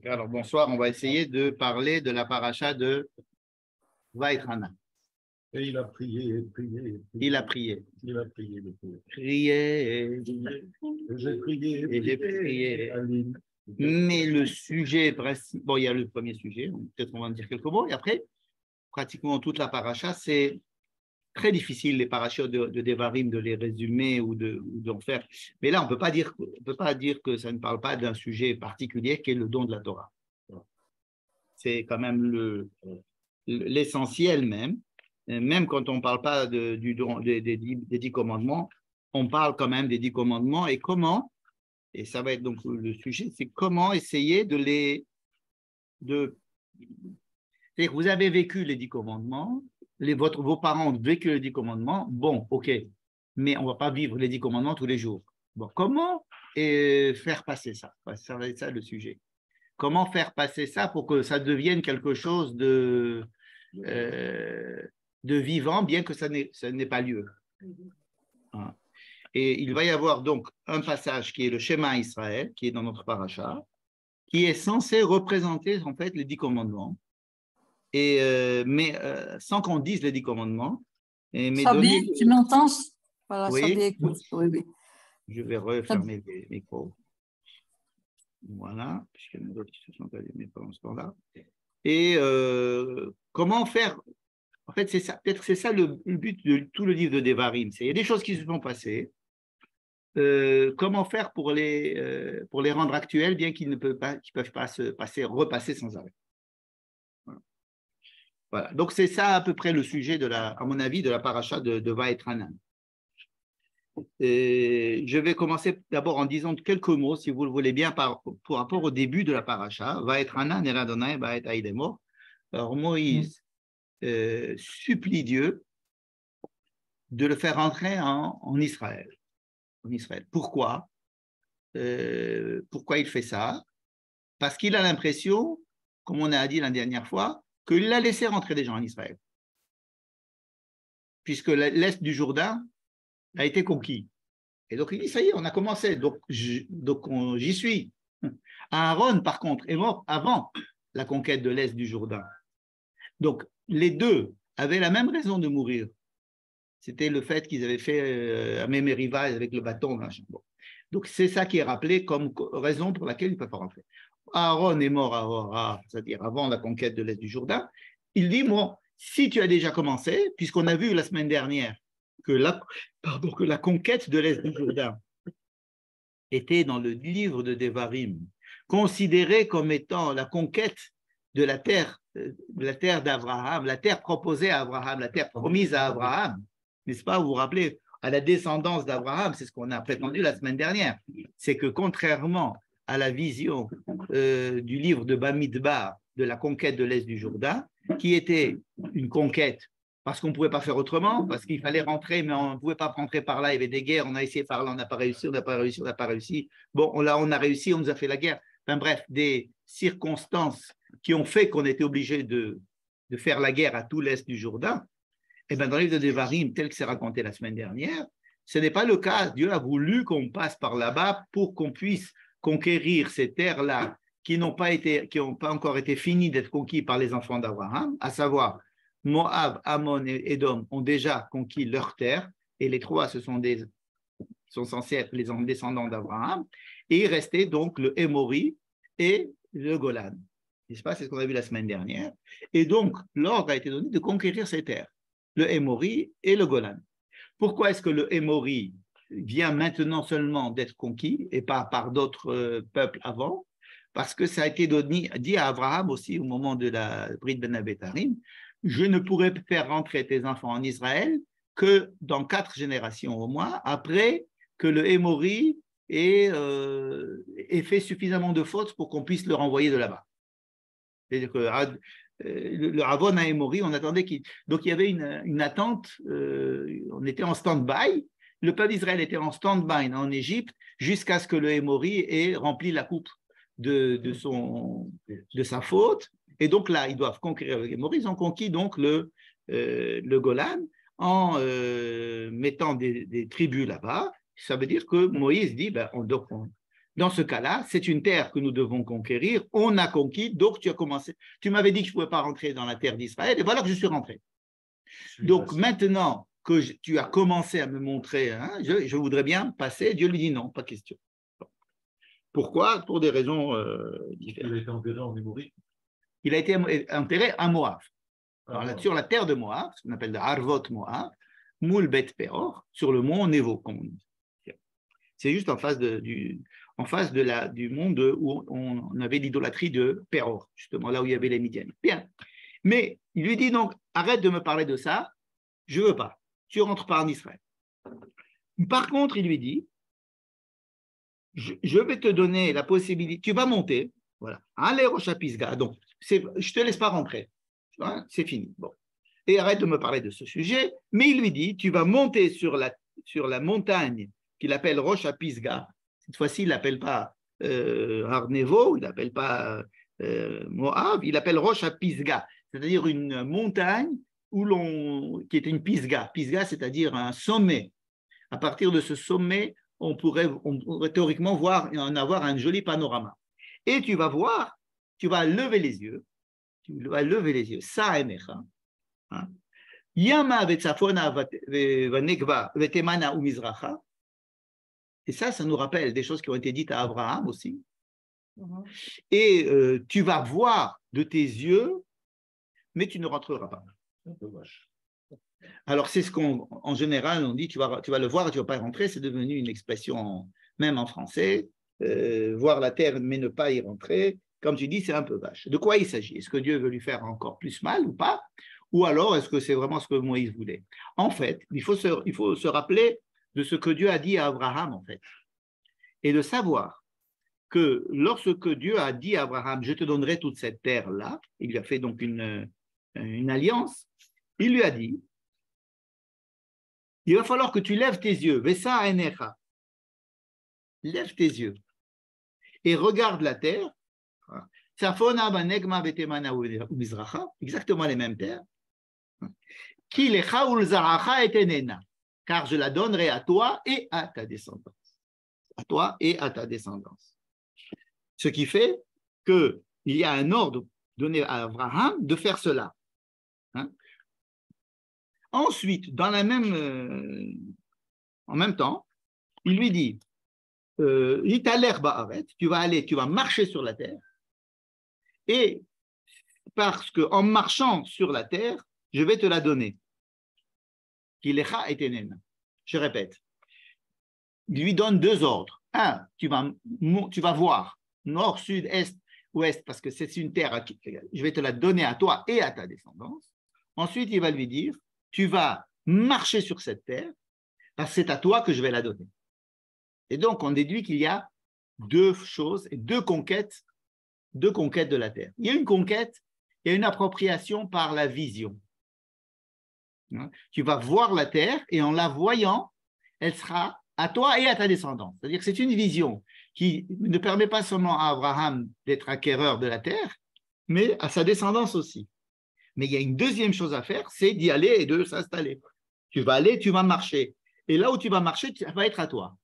Alors, bonsoir, on va essayer de parler de la paracha de Vaïtrana. Et il a prié, prié. Il a prié. Il a prié. Prié. J'ai prié, Et j'ai prié. Aline. Mais le sujet principal, bon, il y a le premier sujet, peut-être on va en dire quelques mots, et après, pratiquement toute la paracha, c'est très difficile, les parachutes de Devarim, de les résumer ou d'en faire. Mais là, on ne peut pas dire que ça ne parle pas d'un sujet particulier qui est le don de la Torah. C'est quand même l'essentiel même. Même quand on ne parle pas du don des 10 commandements, on parle quand même des 10 commandements et comment, et ça va être donc le sujet, c'est comment essayer c'est-à-dire que vous avez vécu les 10 commandements, vos parents ont vécu les 10 commandements, bon, ok, mais on ne va pas vivre les 10 commandements tous les jours. Bon, comment faire passer ça? Ça va être ça le sujet. Comment faire passer ça pour que ça devienne quelque chose de vivant, bien que ça n'ait pas lieu. Et il va y avoir donc un passage qui est le Shema Israël, qui est dans notre paracha, qui est censé représenter en fait les 10 commandements. Mais sans qu'on dise les 10 commandements. Sabi, tu m'entends? Voilà, oui. Sabi, écoute. Oui. Je vais refermer les micros. Voilà, puisqu'il y en a d'autres qui se sont allumés pendant ce temps-là. Et comment faire? En fait, c'est ça, peut-être c'est ça le but de tout le livre de Devarim. Il y a des choses qui se sont passées. Comment faire pour les rendre actuelles, bien qu'ils ne peuvent pas repasser sans arrêt. Voilà. Donc, c'est ça à peu près le sujet, à mon avis, de la paracha de Vaïtranan. Je vais commencer d'abord en disant quelques mots, si vous le voulez bien, par rapport au début de la paracha. Vaïtranan el Adonai ba'et ha'idemor. Alors, Moïse supplie Dieu de le faire entrer en Israël. Pourquoi? Pourquoi il fait ça? Parce qu'il a l'impression, comme on a dit la dernière fois, qu'il a laissé rentrer des gens en Israël. Puisque l'est du Jourdain a été conquis. Et donc il dit, ça y est, on a commencé, donc j'y suis. Aaron, par contre, est mort avant la conquête de l'est du Jourdain. Donc les deux avaient la même raison de mourir. C'était le fait qu'ils avaient fait à Mémériva avec le bâton. Bon. Donc c'est ça qui est rappelé comme raison pour laquelle ils ne peuvent pas rentrer. Aaron est mort c'est-à-dire avant la conquête de l'est du Jourdain. Il dit, bon, si tu as déjà commencé, puisqu'on a vu la semaine dernière que la conquête de l'est du Jourdain était dans le livre de Devarim, considérée comme étant la conquête de la terre d'Abraham, la terre proposée à Abraham, la terre promise à Abraham, n'est-ce pas? Vous vous rappelez, à la descendance d'Abraham, c'est ce qu'on a prétendu la semaine dernière, c'est que contrairement à la vision du livre de Bamidbar de la conquête de l'est du Jourdain, qui était une conquête parce qu'on ne pouvait pas faire autrement, parce qu'il fallait rentrer, mais on ne pouvait pas rentrer par là, il y avait des guerres, on a essayé par là, on n'a pas réussi, on n'a pas réussi. Bon, là, on a réussi, on nous a fait la guerre. Enfin bref, des circonstances qui ont fait qu'on était obligé de faire la guerre à tout l'est du Jourdain. Et bien, dans le livre de Devarim, tel que c'est raconté la semaine dernière, ce n'est pas le cas. Dieu a voulu qu'on passe par là-bas pour qu'on puisse conquérir ces terres-là qui n'ont pas encore été finies d'être conquises par les enfants d'Abraham, à savoir Moab, Ammon et Édom ont déjà conquis leurs terres, et les trois, ce sont censés être les descendants d'Abraham, et il restait donc le Hémori et le Golan. N'est-ce pas? C'est ce qu'on a vu la semaine dernière. Et donc, l'ordre a été donné de conquérir ces terres, le Hémori et le Golan. Pourquoi est-ce que le Hémori vient maintenant seulement d'être conquis et pas par d'autres peuples avant? Parce que ça a été dit à Abraham aussi au moment de la Brit Ben Abetarim, je ne pourrai faire rentrer tes enfants en Israël que dans 4 générations au moins, après que le Hémori ait fait suffisamment de fautes pour qu'on puisse le renvoyer de là-bas. C'est-à-dire que le Havon à Hémori, on attendait qu'il... Donc il y avait une attente, on était en stand-by, le peuple d'Israël était en stand-by en Égypte jusqu'à ce que le Hémori ait rempli la coupe de sa faute. Et donc là, ils doivent conquérir le Hémori. Ils ont conquis donc le Golan en mettant des tribus là-bas. Ça veut dire que Moïse dit, Dans ce cas-là, c'est une terre que nous devons conquérir. On a conquis, donc tu as commencé. Tu m'avais dit que je ne pouvais pas rentrer dans la terre d'Israël, et voilà que je suis rentré. Donc maintenant que tu as commencé à me montrer, hein, je voudrais bien passer. Dieu lui dit non, pas question. Pourquoi? Pour des raisons différentes. Il a été enterré en Émorite. Il a été enterré à Moab. Alors, sur la terre de Moab, ce qu'on appelle de Arvot Moab, Moul Bet Peor, sur le mont Nevo, comme on dit. C'est juste en face du monde où on avait l'idolâtrie de Peor, justement, là où il y avait les Midianites. Bien. Mais il lui dit donc, arrête de me parler de ça, je ne veux pas. Tu ne rentres pas en Israël. Par contre, il lui dit, je vais te donner la possibilité, tu vas monter, voilà, allez Rosh Pisga, donc je ne te laisse pas rentrer, c'est fini. Bon. Et arrête de me parler de ce sujet, mais il lui dit, tu vas monter sur la montagne qu'il appelle Rosh Pisga. Cette fois-ci, il ne l'appelle pas Har Nevo, il ne l'appelle pas Moab, il l'appelle Rosh Pisga, c'est-à-dire une montagne qui est une Pisga. Pisga, c'est-à-dire un sommet. À partir de ce sommet, on pourrait théoriquement en avoir un joli panorama. Et tu vas voir, tu vas lever les yeux, Sa'enecha, Yama vetzafona vanekva vetemana ou mizracha. Et ça nous rappelle des choses qui ont été dites à Abraham aussi. Et tu vas voir de tes yeux, mais tu ne rentreras pas. Alors, c'est ce qu'en général, on dit, tu vas le voir et tu ne vas pas y rentrer. C'est devenu une expression, même en français, voir la terre mais ne pas y rentrer. Comme tu dis, c'est un peu vache. De quoi il s'agit? Est-ce que Dieu veut lui faire encore plus mal ou pas? Ou alors, est-ce que c'est vraiment ce que Moïse voulait? En fait, il faut se rappeler de ce que Dieu a dit à Abraham, en fait. Et de savoir que lorsque Dieu a dit à Abraham, je te donnerai toute cette terre-là, il lui a fait donc une alliance, il lui a dit, il va falloir que tu lèves tes yeux, Vesa Enecha, lève tes yeux et regarde la terre, exactement les mêmes terres, car je la donnerai à toi et à ta descendance. À toi et à ta descendance. Ce qui fait qu'il y a un ordre donné à Abraham de faire cela. Ensuite, en même temps, il lui dit, tu vas marcher sur la terre, et parce qu'en marchant sur la terre, je vais te la donner. Je répète, il lui donne deux ordres. Un, tu vas voir, nord, sud, est, ouest, parce que c'est une terre, je vais te la donner à toi et à ta descendance. Ensuite, il va lui dire, tu vas marcher sur cette terre, parce que c'est à toi que je vais la donner. Et donc, on déduit qu'il y a deux choses, deux conquêtes de la terre. Il y a une conquête, il y a une appropriation par la vision. Tu vas voir la terre et en la voyant, elle sera à toi et à ta descendance. C'est-à-dire que c'est une vision qui ne permet pas seulement à Abraham d'être acquéreur de la terre, mais à sa descendance aussi. Mais il y a une deuxième chose à faire, c'est d'y aller et de s'installer. Tu vas aller, tu vas marcher. Et là où tu vas marcher, ça va être à toi.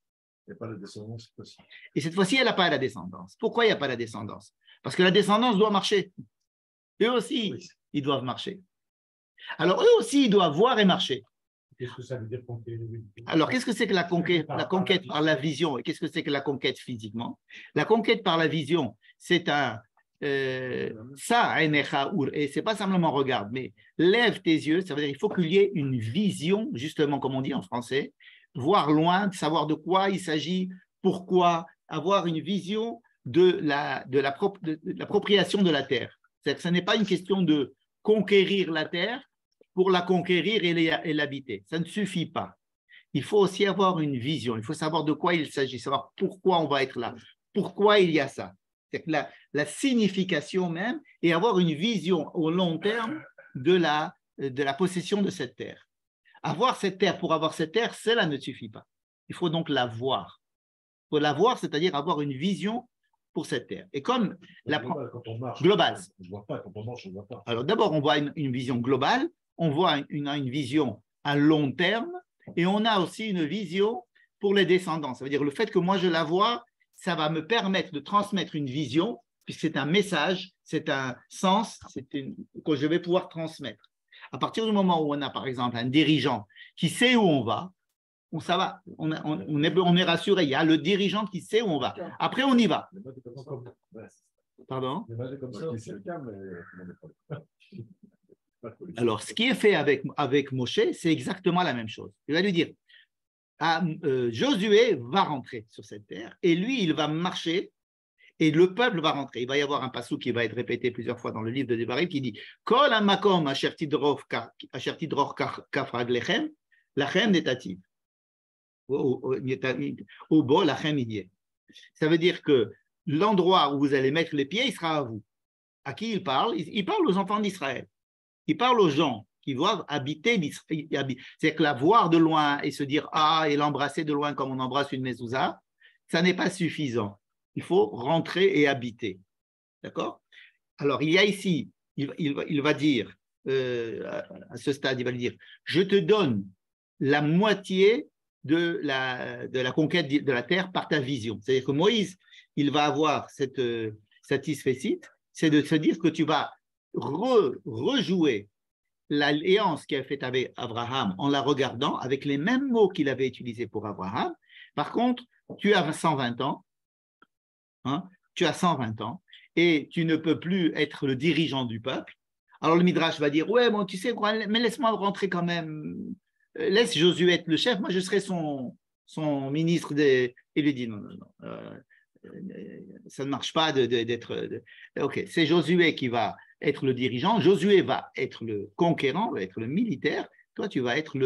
Il n'y a pas la descendance cette fois-ci. Et cette fois-ci, elle n'a pas la descendance. Pourquoi il n'y a pas la descendance? Parce que la descendance doit marcher. Eux aussi, oui, ils doivent marcher. Alors, eux aussi, ils doivent voir et marcher. Qu'est-ce que ça veut dire conquérir? Alors, qu'est-ce que c'est que la conquête par la vision et qu'est-ce que c'est que la conquête physiquement? La conquête par la vision, c'est et c'est pas simplement regarde, mais lève tes yeux, ça veut dire il faut qu'il y ait une vision, justement, comme on dit en français, voir loin, savoir de quoi il s'agit, pourquoi, avoir une vision de l'appropriation de la terre. C'est-à-dire que ce n'est pas une question de conquérir la terre pour la conquérir et l'habiter. Ça ne suffit pas. Il faut aussi avoir une vision, il faut savoir de quoi il s'agit, savoir pourquoi on va être là, pourquoi il y a ça. C'est-à-dire la signification même et avoir une vision au long terme de la possession de cette terre. Avoir cette terre, pour avoir cette terre, cela ne suffit pas. Il faut donc la voir. Il faut la voir, c'est-à-dire avoir une vision pour cette terre. Et comme globale. On ne voit pas, quand on marche, on ne voit pas. Alors d'abord, on voit une vision globale, on voit une vision à long terme, et on a aussi une vision pour les descendants. Ça veut dire le fait que moi je la vois, ça va me permettre de transmettre une vision, puisque c'est un message, c'est un sens que je vais pouvoir transmettre. À partir du moment où on a, par exemple, un dirigeant qui sait où on va, ça va, on est rassuré. Il y a le dirigeant qui sait où on va. Après, on y va. Pardon? Alors, ce qui est fait avec Moshe, c'est exactement la même chose. Il va lui dire, Josué va rentrer sur cette terre et lui, il va marcher et le peuple va rentrer. Il va y avoir un passage qui va être répété plusieurs fois dans le livre de Devarim qui dit Kol hamakom asher tidror kaf raglechem lachem netativ. Au bol lachem idié. Ça veut dire que l'endroit où vous allez mettre les pieds, il sera à vous. À qui il parle? Il parle aux enfants d'Israël. Il parle aux gens qui doivent habiter l'Israël. C'est-à-dire que la voir de loin et se dire et l'embrasser de loin comme on embrasse une mezouza, ça n'est pas suffisant. Il faut rentrer et habiter. D'accord? Alors, il y a ici, il va dire, à ce stade, il va lui dire, je te donne la moitié de la conquête de la terre par ta vision. C'est-à-dire que Moïse, il va avoir cette satisfait, c'est de se dire que tu vas rejouer l'alliance qu'il a faite avec Abraham en la regardant avec les mêmes mots qu'il avait utilisés pour Abraham. Par contre, tu as 120 ans, tu as 120 ans et tu ne peux plus être le dirigeant du peuple. Alors le Midrash va dire, ouais, bon, tu sais quoi, mais laisse-moi rentrer quand même, laisse Josué être le chef, moi je serai son ministre des... Il lui dit, non, ça ne marche pas d'être... Ok, c'est Josué qui va être le dirigeant, Josué va être le conquérant, va être le militaire, toi tu vas être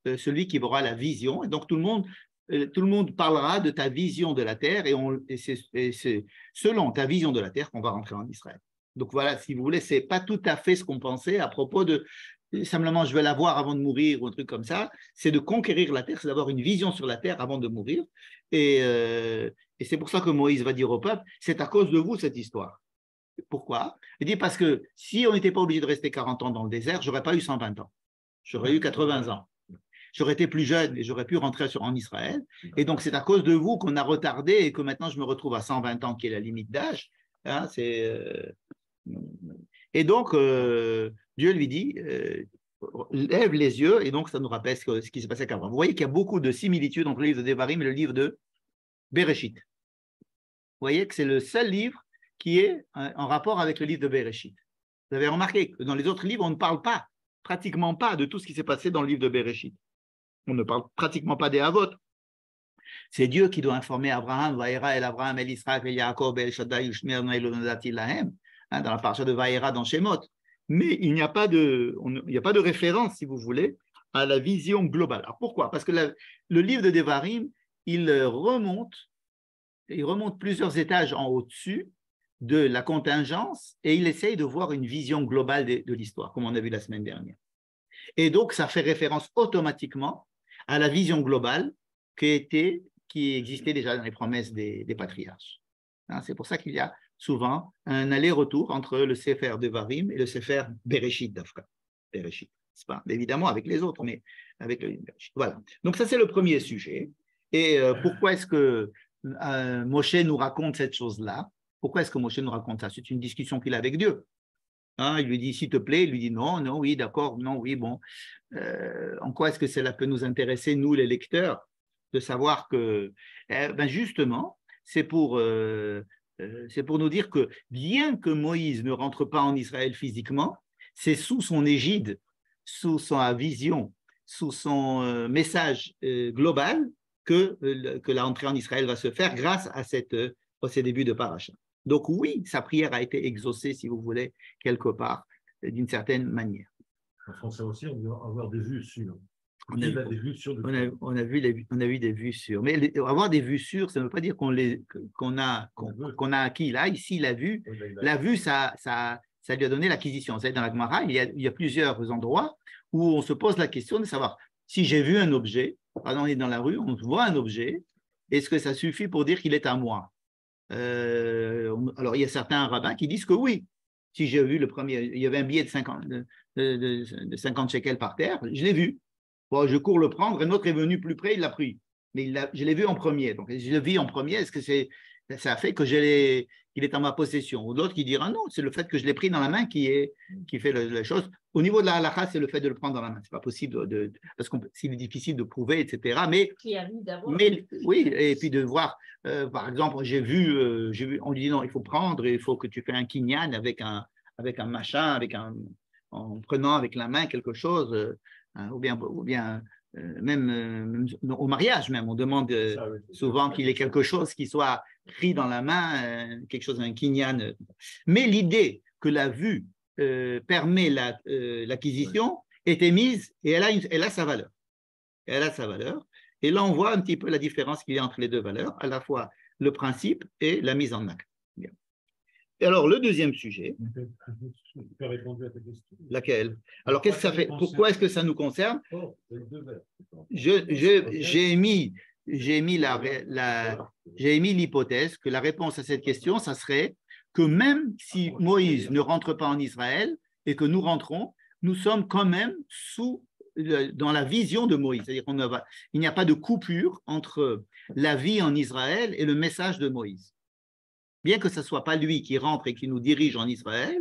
celui qui aura la vision, et donc tout le monde parlera de ta vision de la terre et c'est selon ta vision de la terre qu'on va rentrer en Israël. Donc voilà, si vous voulez, ce n'est pas tout à fait ce qu'on pensait à propos de simplement je vais la voir avant de mourir ou un truc comme ça, c'est de conquérir la terre, c'est d'avoir une vision sur la terre avant de mourir. Et c'est pour ça que Moïse va dire au peuple, c'est à cause de vous cette histoire. Pourquoi? Il dit parce que si on n'était pas obligé de rester 40 ans dans le désert, je n'aurais pas eu 120 ans, j'aurais eu 80 ans. J'aurais été plus jeune et j'aurais pu rentrer en Israël. Et donc, c'est à cause de vous qu'on a retardé et que maintenant, je me retrouve à 120 ans, qui est la limite d'âge. Et donc, Dieu lui dit, lève les yeux, et donc ça nous rappelle ce qui s'est passé avant. Vous voyez qu'il y a beaucoup de similitudes entre le livre de Devarim et le livre de Bereshit. Vous voyez que c'est le seul livre qui est en rapport avec le livre de Bereshit. Vous avez remarqué que dans les autres livres, on ne parle pas, pratiquement pas, de tout ce qui s'est passé dans le livre de Bereshit. On ne parle pratiquement pas des Havot. C'est Dieu qui doit informer Abraham, Vaïra, El Abraham, El Israël, El Yaakov, El Shaddai, Ushmer, Naïlo, Nadati, Lahem, dans la parasha de Vaïra dans Shemot. Mais il n'y a pas de référence, si vous voulez, à la vision globale. Alors pourquoi? Parce que le livre de Devarim, il remonte plusieurs étages en au-dessus de la contingence et il essaye de voir une vision globale de l'histoire, comme on a vu la semaine dernière. Et donc, ça fait référence automatiquement à la vision globale qui existait déjà dans les promesses des patriarches. C'est pour ça qu'il y a souvent un aller-retour entre le Sefer Devarim et le Sefer Bereshit d'Afka. Bereshit, c'est pas évidemment avec les autres, mais avec le Bereshit. Voilà. Donc ça, c'est le premier sujet. Et pourquoi est-ce que Moshe nous raconte cette chose-là? Pourquoi est-ce que Moshe nous raconte ça? C'est une discussion qu'il a avec Dieu. Il lui dit, s'il te plaît, il lui dit non, non, oui, d'accord, non, oui, bon. En quoi est-ce que cela peut nous intéresser, nous, les lecteurs, de savoir que, justement, c'est pour nous dire que bien que Moïse ne rentre pas en Israël physiquement, c'est sous son égide, sous sa vision, sous son message global que la rentrée en Israël va se faire grâce à ces débuts de paracha. Donc oui, sa prière a été exaucée, si vous voulez, quelque part, d'une certaine manière. En français aussi, on doit avoir des vues sûres. On a vu des vues sûres. Mais avoir des vues sûres, ça ne veut pas dire qu'on a acquis. Là, ici, la vue, ça lui a donné l'acquisition. Dans la Gemara, il y a plusieurs endroits où on se pose la question de savoir si j'ai vu un objet, par exemple, on est dans la rue, on voit un objet, est-ce que ça suffit pour dire qu'il est à moi? Alors, il y a certains rabbins qui disent que oui. Si j'ai vu le premier, il y avait un billet de 50 shekels par terre, je l'ai vu. Bon, je cours le prendre, un autre est venu plus près, il l'a pris. Mais je l'ai vu en premier. Donc, je le vis en premier, est-ce que ça fait que qu'il est en ma possession. Ou l'autre qui dira non, c'est le fait que je l'ai pris dans la main qui fait la chose. Au niveau de la halakha, c'est le fait de le prendre dans la main. C'est pas possible parce que s'il est difficile de prouver, etc. Mais oui, et puis de voir, par exemple, j'ai vu, on lui dit non, il faut prendre, il faut que tu fais un kinyan avec un machin, en prenant avec la main quelque chose, ou bien même au mariage même, on demande souvent qu'il y ait quelque chose qui soit pris dans la main, quelque chose, un kinyan. Mais l'idée que la vue permet l'acquisition est émise et elle a sa valeur. Elle a sa valeur. Et là, on voit un petit peu la différence qu'il y a entre les deux valeurs, à la fois le principe et la mise en acte. Bien. Et alors, le deuxième sujet. Tu as répondu à ta question. Laquelle? Alors, qu'est-ce que ça fait? Pourquoi est-ce que ça nous concerne? J'ai émis l'hypothèse que la réponse à cette question, ça serait que même si Moïse ne rentre pas en Israël et que nous rentrons, nous sommes quand même dans la vision de Moïse. C'est-à-dire qu'il n'y a pas de coupure entre la vie en Israël et le message de Moïse. Bien que ce ne soit pas lui qui rentre et qui nous dirige en Israël,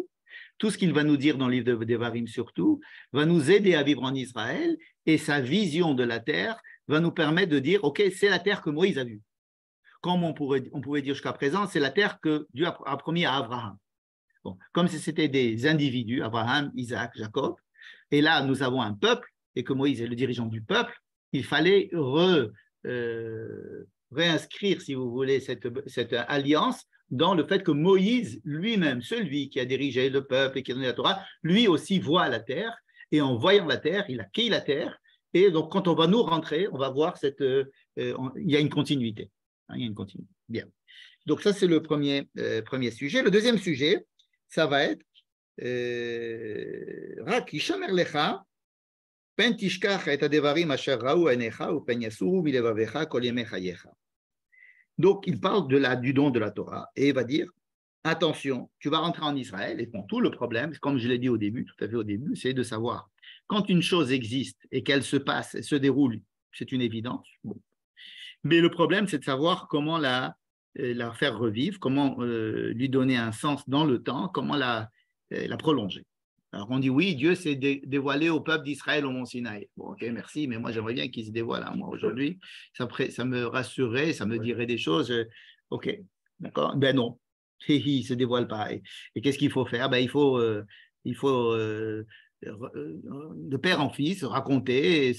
tout ce qu'il va nous dire dans le livre de Devarim surtout, va nous aider à vivre en Israël et sa vision de la terre va nous permettre de dire, OK, c'est la terre que Moïse a vue. Comme on pouvait dire jusqu'à présent, c'est la terre que Dieu a promis à Abraham. Bon, comme si c'était des individus, Abraham, Isaac, Jacob, et là nous avons un peuple et que Moïse est le dirigeant du peuple, il fallait réinscrire, si vous voulez, cette alliance dans le fait que Moïse lui-même, celui qui a dirigé le peuple et qui a donné la Torah, lui aussi voit la terre, et en voyant la terre, il accueille la terre, et donc quand on va nous rentrer, on va voir il y a une continuité. Il y a une continuité. Bien. Donc ça, c'est le premier sujet. Le deuxième sujet, ça va être Rak yishamer lecha pen tishkach et hadevarim asher ra'u einecha ou pen yasuru milevavecha kol yemei chayecha. Donc, il parle du don de la Torah et il va dire, attention, tu vas rentrer en Israël et bon, tout le problème, comme je l'ai dit au début, tout à fait au début, c'est de savoir quand une chose existe et qu'elle se passe, elle se déroule, c'est une évidence. Bon. Mais le problème, c'est de savoir comment la faire revivre, comment lui donner un sens dans le temps, comment la prolonger. Alors on dit oui, Dieu s'est dévoilé au peuple d'Israël au Mont Sinaï. Bon, ok, merci, mais moi j'aimerais bien qu'il se dévoile à moi aujourd'hui. Ça me rassurerait, ça me dirait des choses. Ok, d'accord. Ben non, il ne se dévoile pas. Et qu'est-ce qu'il faut faire? Ben, il faut de père en fils raconter et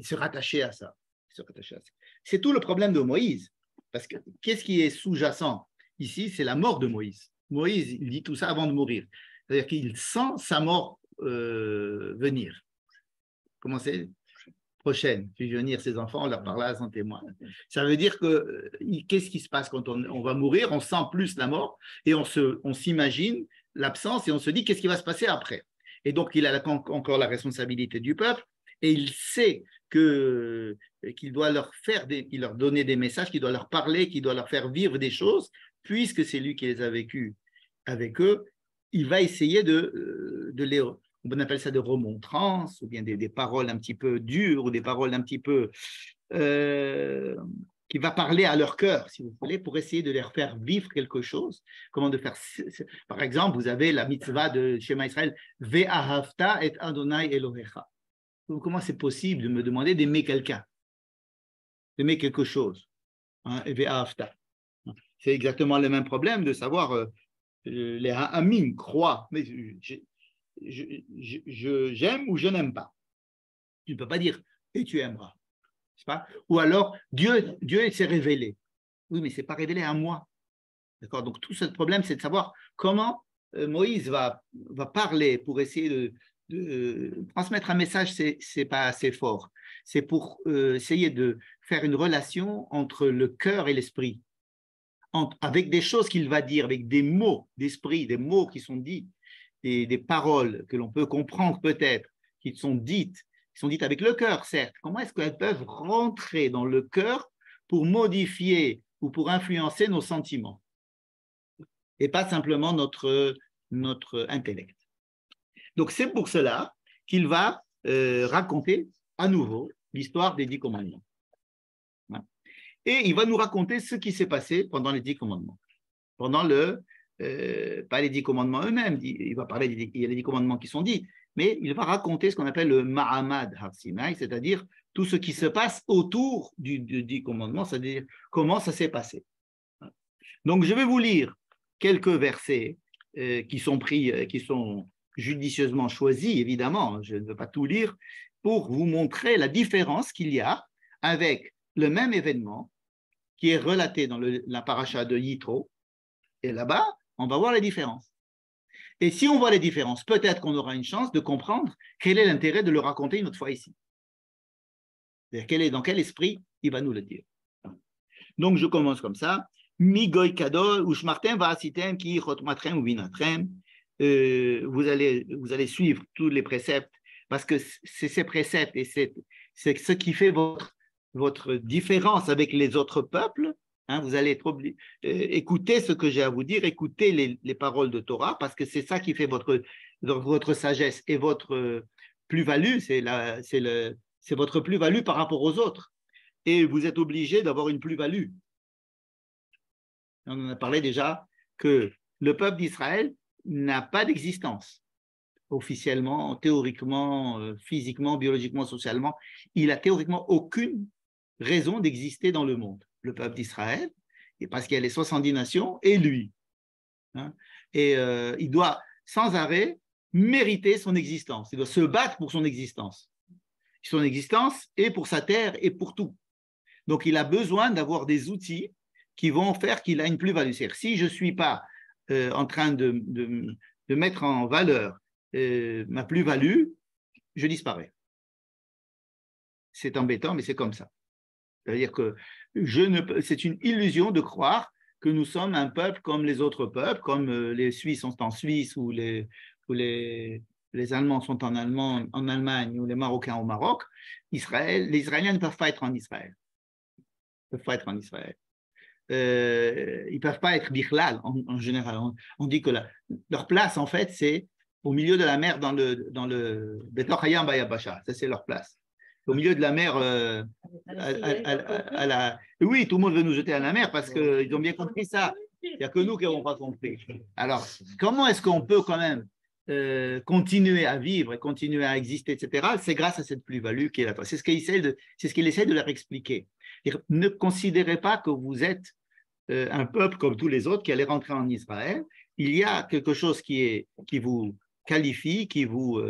se rattacher à ça. C'est tout le problème de Moïse. Parce que qu'est-ce qui est sous-jacent ici? C'est la mort de Moïse. Moïse, il dit tout ça avant de mourir. C'est-à-dire qu'il sent sa mort venir. Comment c'est? Prochaine. Puis venir ses enfants, on leur parlera sans témoin. Ça veut dire que qu'est-ce qui se passe quand on va mourir? On sent plus la mort et on s'imagine l'absence et on se dit qu'est-ce qui va se passer après? Et donc, il a encore la responsabilité du peuple et il sait qu'il doit leur donner des messages, qu'il doit leur parler, qu'il doit leur faire vivre des choses, puisque c'est lui qui les a vécues avec eux. Il va essayer on appelle ça des remontrances, ou bien des paroles un petit peu dures, ou des paroles un petit peu qui va parler à leur cœur, si vous voulez, pour essayer de leur faire vivre quelque chose. Comment de faire? Par exemple, vous avez la mitzvah de Shema Israël, Ve'ahavta et Adonai Elohecha. Comment c'est possible de me demander d'aimer quelqu'un, d'aimer quelque chose, hein, Ve'ahavta. C'est exactement le même problème de savoir les ha'amim croient, mais j'aime ou je n'aime pas. Tu ne peux pas dire et tu aimeras. Pas? Ou alors Dieu s'est révélé. Oui, mais ce n'est pas révélé à moi. D'accord? Donc tout ce problème, c'est de savoir comment Moïse va parler pour essayer de transmettre un message, ce n'est pas assez fort. C'est pour essayer de faire une relation entre le cœur et l'esprit. Avec des choses qu'il va dire, avec des mots d'esprit, des mots qui sont dits, des paroles que l'on peut comprendre peut-être, qui sont dites avec le cœur, certes. Comment est-ce qu'elles peuvent rentrer dans le cœur pour modifier ou pour influencer nos sentiments et pas simplement notre intellect. Donc c'est pour cela qu'il va raconter à nouveau l'histoire des 10 commandements. Et il va nous raconter ce qui s'est passé pendant les 10 commandements. Pendant pas les 10 commandements eux-mêmes, il va parler, il y a les 10 commandements qui sont dits, mais il va raconter ce qu'on appelle le Ma'amad Har Sinai, c'est-à-dire tout ce qui se passe autour du 10 commandements, c'est-à-dire comment ça s'est passé. Donc, je vais vous lire quelques versets qui sont judicieusement choisis, évidemment, je ne veux pas tout lire, pour vous montrer la différence qu'il y a avec le même événement qui est relaté dans la paracha de Yitro, et là-bas, on va voir les différences. Et si on voit les différences, peut-être qu'on aura une chance de comprendre quel est l'intérêt de le raconter une autre fois ici. C'est-à-dire dans quel esprit il va nous le dire. Donc, je commence comme ça. Mi goy kadol ushmartem va'asitem ki chotmatrem ou vinatrem. Vous allez suivre tous les préceptes parce que c'est ces préceptes et c'est ce qui fait votre différence avec les autres peuples. Hein, vous allez écouter ce que j'ai à vous dire, écouter les paroles de Torah parce que c'est ça qui fait votre sagesse et votre plus-value, c'est votre plus-value par rapport aux autres. Et vous êtes obligé d'avoir une plus-value. On en a parlé déjà que le peuple d'Israël n'a pas d'existence officiellement, théoriquement, physiquement, biologiquement, socialement. Il n'a théoriquement aucune raison d'exister dans le monde. Le peuple d'Israël, et parce qu'il y a les 70 nations, et lui. Hein, et il doit sans arrêt mériter son existence. Il doit se battre pour son existence. Son existence et pour sa terre et pour tout. Donc, il a besoin d'avoir des outils qui vont faire qu'il a une plus-value. C'est-à-dire, si je ne suis pas en train de mettre en valeur ma plus-value, je disparais. C'est embêtant, mais c'est comme ça. C'est-à-dire que c'est une illusion de croire que nous sommes un peuple comme les autres peuples, comme les Suisses sont en Suisse ou les Allemands sont en Allemagne ou les Marocains au Maroc. Les Israéliens ne peuvent pas être en Israël. Ils ne peuvent pas être en Israël. Ils ne peuvent pas être bichlal en général. On dit que leur place, en fait, c'est au milieu de la mer dans le Betor Hayam Bayabasha. Ça, c'est leur place. Au milieu de la mer, oui, tout le monde veut nous jeter à la mer parce qu'ils ont bien compris ça. Il n'y a que nous qui n'avons pas compris. Alors, comment est-ce qu'on peut quand même continuer à vivre et continuer à exister, etc. C'est grâce à cette plus-value qui est là. C'est ce qu'il essaie de leur expliquer. Ne considérez pas que vous êtes un peuple comme tous les autres qui allait rentrer en Israël. Il y a quelque chose qui vous qualifie, qui vous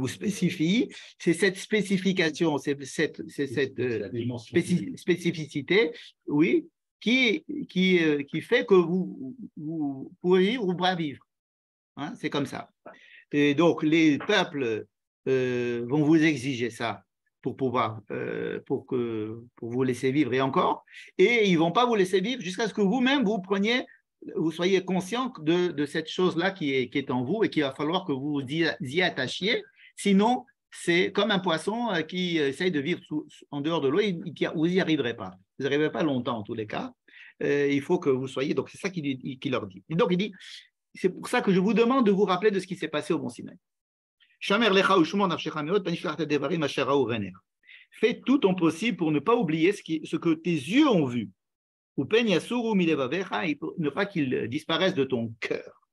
spécifie. C'est cette spécification, c'est cette spécificité, oui, qui fait que vous pouvez vivre ou pas vivre. Hein, c'est comme ça. Et donc, les peuples vont vous exiger ça pour vous laisser vivre et encore. Et ils ne vont pas vous laisser vivre jusqu'à ce que vous-même, vous soyez conscient de cette chose-là qui est en vous et qu'il va falloir que vous y attachiez. Sinon, c'est comme un poisson qui essaye de vivre en dehors de l'eau, vous n'y arriverez pas. Vous n'y arriverez pas longtemps en tous les cas. Il faut que vous soyez. Donc, c'est ça qu'il leur dit. Et donc, il dit, c'est pour ça que je vous demande de vous rappeler de ce qui s'est passé au Mont Sinaï. Fais tout ton possible pour ne pas oublier ce que tes yeux ont vu. Ne pas qu'ils disparaissent de ton cœur.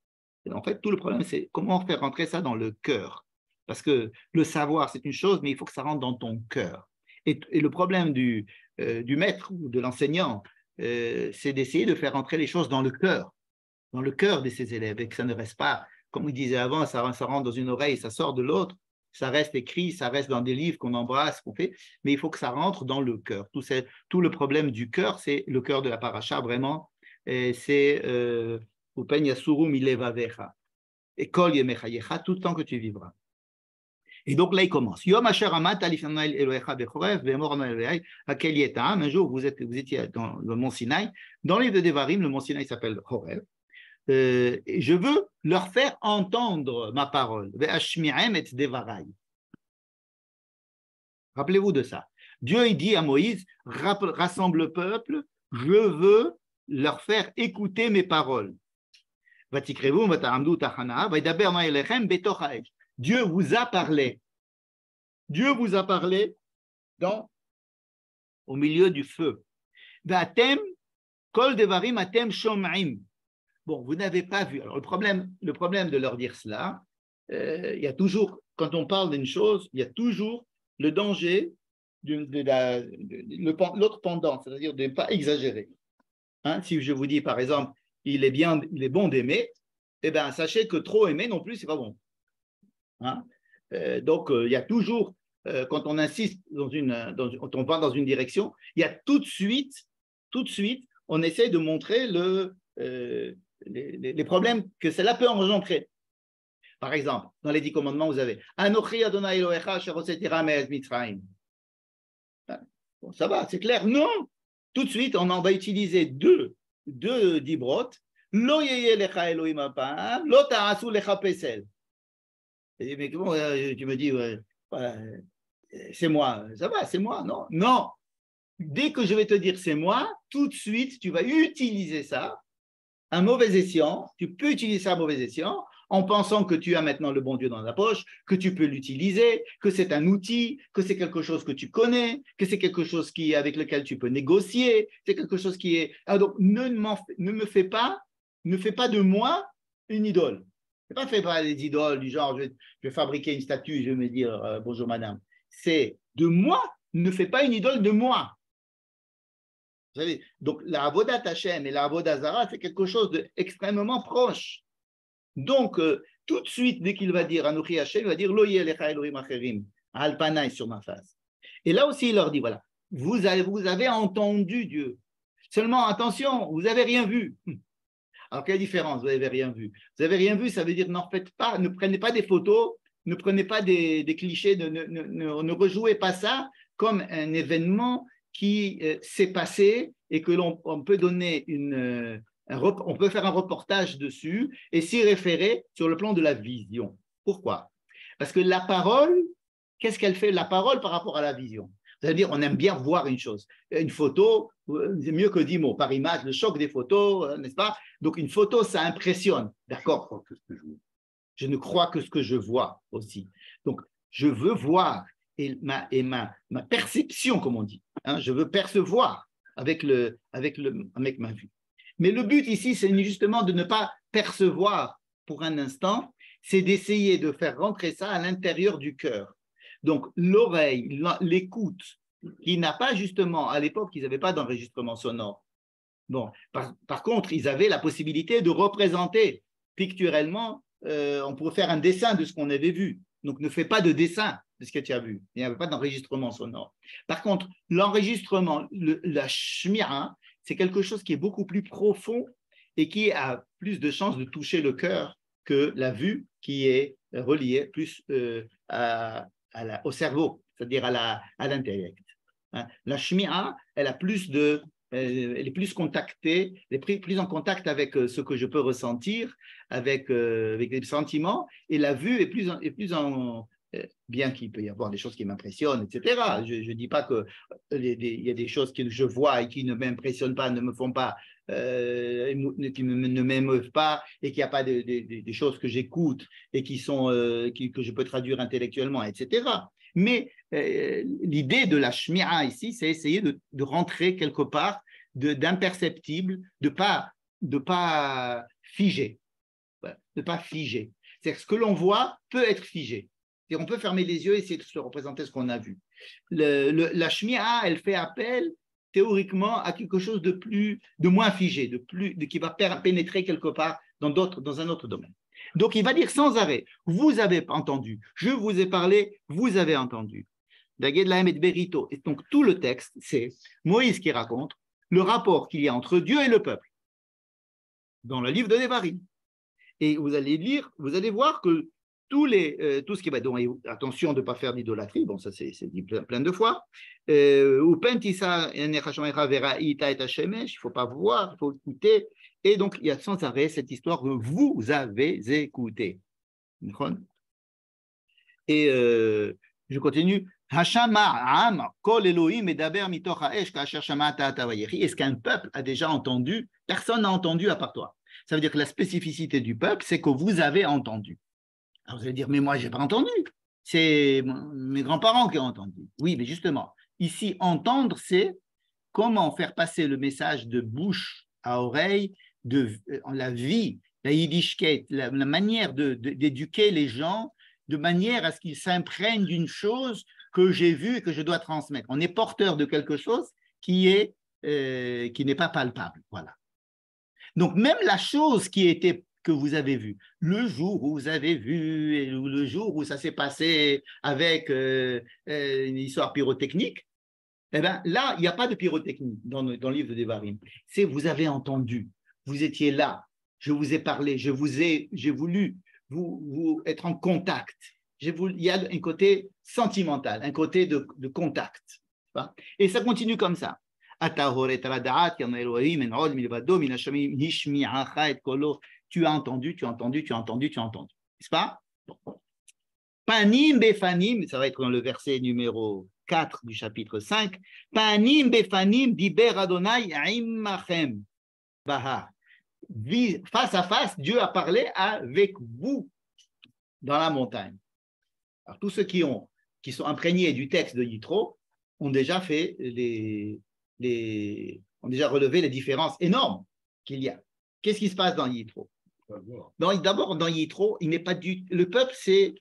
Et en fait, tout le problème, c'est comment faire rentrer ça dans le cœur. Parce que le savoir, c'est une chose, mais il faut que ça rentre dans ton cœur. Et le problème du maître ou de l'enseignant, c'est d'essayer de faire rentrer les choses dans le cœur de ses élèves, et que ça ne reste pas, comme il disait avant, ça rentre dans une oreille, ça sort de l'autre, ça reste écrit, ça reste dans des livres qu'on embrasse, qu'on fait, mais il faut que ça rentre dans le cœur. Tout le problème du cœur, c'est le cœur de la paracha, vraiment, et c'est Upen Yasurum Ilevavecha, et Kol Yemechayecha, tout le temps que tu vivras. Et donc là, il commence. Yom Asher Amat Alifanaï Elohecha Bechorev, Vemor Elohai, Hakel Yetam. Un jour, vous étiez dans le mont Sinaï. Dans le livre de Devarim, le mont Sinaï s'appelle Horev. Je veux leur faire entendre ma parole. Rappelez-vous de ça. Dieu il dit à Moïse, rassemble le peuple, je veux leur faire écouter mes paroles. Dieu vous a parlé. Dieu vous a parlé dans au milieu du feu. V'atem kol devarim atem shom'im. Bon, vous n'avez pas vu. Alors, le problème de leur dire cela, il y a toujours, quand on parle d'une chose, il y a toujours le danger l'autre pendant, c'est-à-dire de ne pas exagérer. Hein, si je vous dis, par exemple, il est bon d'aimer, eh bien, sachez que trop aimer non plus, c'est pas bon. Hein? Donc, il y a toujours, quand on insiste quand on va dans une direction, il y a tout de suite, on essaie de montrer les problèmes que cela peut engendrer. Par exemple, dans les 10 commandements, vous avez Anochi Adonai Elohecha asher hotzetira me'eretz Mitzrayim. Bon, ça va, c'est clair. Non, tout de suite, on va utiliser deux dibrot. Lo yeye lecha Elohim apam, lo ta'asu lecha pesel. Mais comment tu me dis, c'est moi, ça va, c'est moi, non? Non. Dès que je vais te dire c'est moi, tout de suite, tu vas utiliser ça à mauvais escient. Tu peux utiliser ça à mauvais escient en pensant que tu as maintenant le bon Dieu dans la poche, que tu peux l'utiliser, que c'est un outil, que c'est quelque chose que tu connais, que c'est quelque chose avec lequel tu peux négocier, c'est quelque chose qui est… Alors, donc, ne fais pas de moi une idole. Ne fais pas des idoles du genre, je vais fabriquer une statue, je vais me dire bonjour madame. C'est de moi, ne fais pas une idole de moi. Vous savez, donc la avodat Hashem et la avodat Zara, c'est quelque chose d'extrêmement proche. Donc, tout de suite, dès qu'il va dire Anochi Hashem, il va dire Lo yelecha Elohim acherim, alpanaï sur ma face. Et là aussi, il leur dit voilà, vous avez entendu Dieu. Seulement, attention, vous n'avez rien vu. Alors, quelle différence? Vous n'avez rien vu. Vous n'avez rien vu, ça veut dire n'en faites pas, ne prenez pas des photos, ne prenez pas des clichés, ne rejouez pas ça comme un événement qui s'est passé et que l'on peut donner on peut faire un reportage dessus et s'y référer sur le plan de la vision. Pourquoi? Parce que la parole, qu'est-ce qu'elle fait la parole par rapport à la vision? C'est-à-dire, on aime bien voir une chose. Une photo, c'est mieux que 10 mots. Par image, le choc des photos, n'est-ce pas? Donc, une photo, ça impressionne. D'accord? Je ne crois que ce que je vois aussi. Donc, je veux voir et ma perception, comme on dit. Hein, je veux percevoir avec ma vue. Mais le but ici, c'est justement de ne pas percevoir pour un instant, c'est d'essayer de faire rentrer ça à l'intérieur du cœur. Donc, l'oreille, l'écoute, qui n'a pas justement, à l'époque, ils n'avaient pas d'enregistrement sonore. Bon, par contre, ils avaient la possibilité de représenter picturellement, on pourrait faire un dessin de ce qu'on avait vu. Donc, ne fais pas de dessin de ce que tu as vu. Il n'y avait pas d'enregistrement sonore. Par contre, l'enregistrement, la shmira, c'est quelque chose qui est beaucoup plus profond et qui a plus de chances de toucher le cœur que la vue qui est reliée plus au cerveau, c'est-à-dire à l'intellect. Hein? La shmira, elle est plus contactée, elle est plus en contact avec ce que je peux ressentir, avec les sentiments, et la vue est plus en bien qu'il peut y avoir des choses qui m'impressionnent, etc. Je ne dis pas qu'il y a des choses que je vois et qui ne m'impressionnent pas, ne me font pas, qui ne m'émeuvent pas, et qu'il n'y a pas des choses que j'écoute et que je peux traduire intellectuellement, etc. Mais l'idée de la shmira ici, c'est essayer de rentrer quelque part d'imperceptible, de pas figer. De pas figer. C'est-à-dire que ce que l'on voit peut être figé. On peut fermer les yeux et essayer de se représenter ce qu'on a vu. La shmira, elle fait appel théoriquement à quelque chose de moins figé, qui va pénétrer quelque part dans un autre domaine. Donc, il va dire sans arrêt, vous avez entendu, je vous ai parlé, vous avez entendu. Daged Lahem et Berito. Et donc, tout le texte, c'est Moïse qui raconte le rapport qu'il y a entre Dieu et le peuple dans le livre de Devarim. Et vous allez voir que tout ce qui va… Donc, attention de ne pas faire d'idolâtrie, bon, ça c'est dit plein de fois. Il ne faut pas voir, il faut écouter. Et donc, il y a sans arrêt cette histoire que vous avez écouté. Et je continue. Est-ce qu'un peuple a déjà entendu? Personne n'a entendu à part toi. Ça veut dire que la spécificité du peuple, c'est que vous avez entendu. Alors vous allez dire, mais moi, je n'ai pas entendu. C'est mes grands-parents qui ont entendu. Oui, mais justement, Ici, entendre, c'est comment faire passer le message de bouche à oreille, de la vie, la yiddishkeit, la manière d'éduquer les gens, de manière à ce qu'ils s'imprègnent d'une chose que j'ai vue et que je dois transmettre. On est porteur de quelque chose qui n'est pas palpable. Voilà. Donc, même la chose que vous avez vue, le jour où vous avez vu, et le jour où ça s'est passé avec une histoire pyrotechnique, eh bien, là, il n'y a pas de pyrotechnie dans le livre de Devarim. C'est vous avez entendu, vous étiez là, je vous ai parlé, j'ai voulu vous être en contact. Il y a un côté sentimental, un côté de contact. Et ça continue comme ça. Tu as entendu, tu as entendu, tu as entendu, tu as entendu. N'est-ce pas? Panim befanim, ça va être dans le verset numéro 4 du chapitre 5. Panim befanim diber Adonai immachem. Face à face, Dieu a parlé avec vous dans la montagne. Alors, tous ceux qui sont imprégnés du texte de Yitro ont déjà ont déjà relevé les différences énormes qu'il y a. Qu'est-ce qui se passe dans Yitro? D'abord, dans Yitro, il n'est pas le peuple, c'est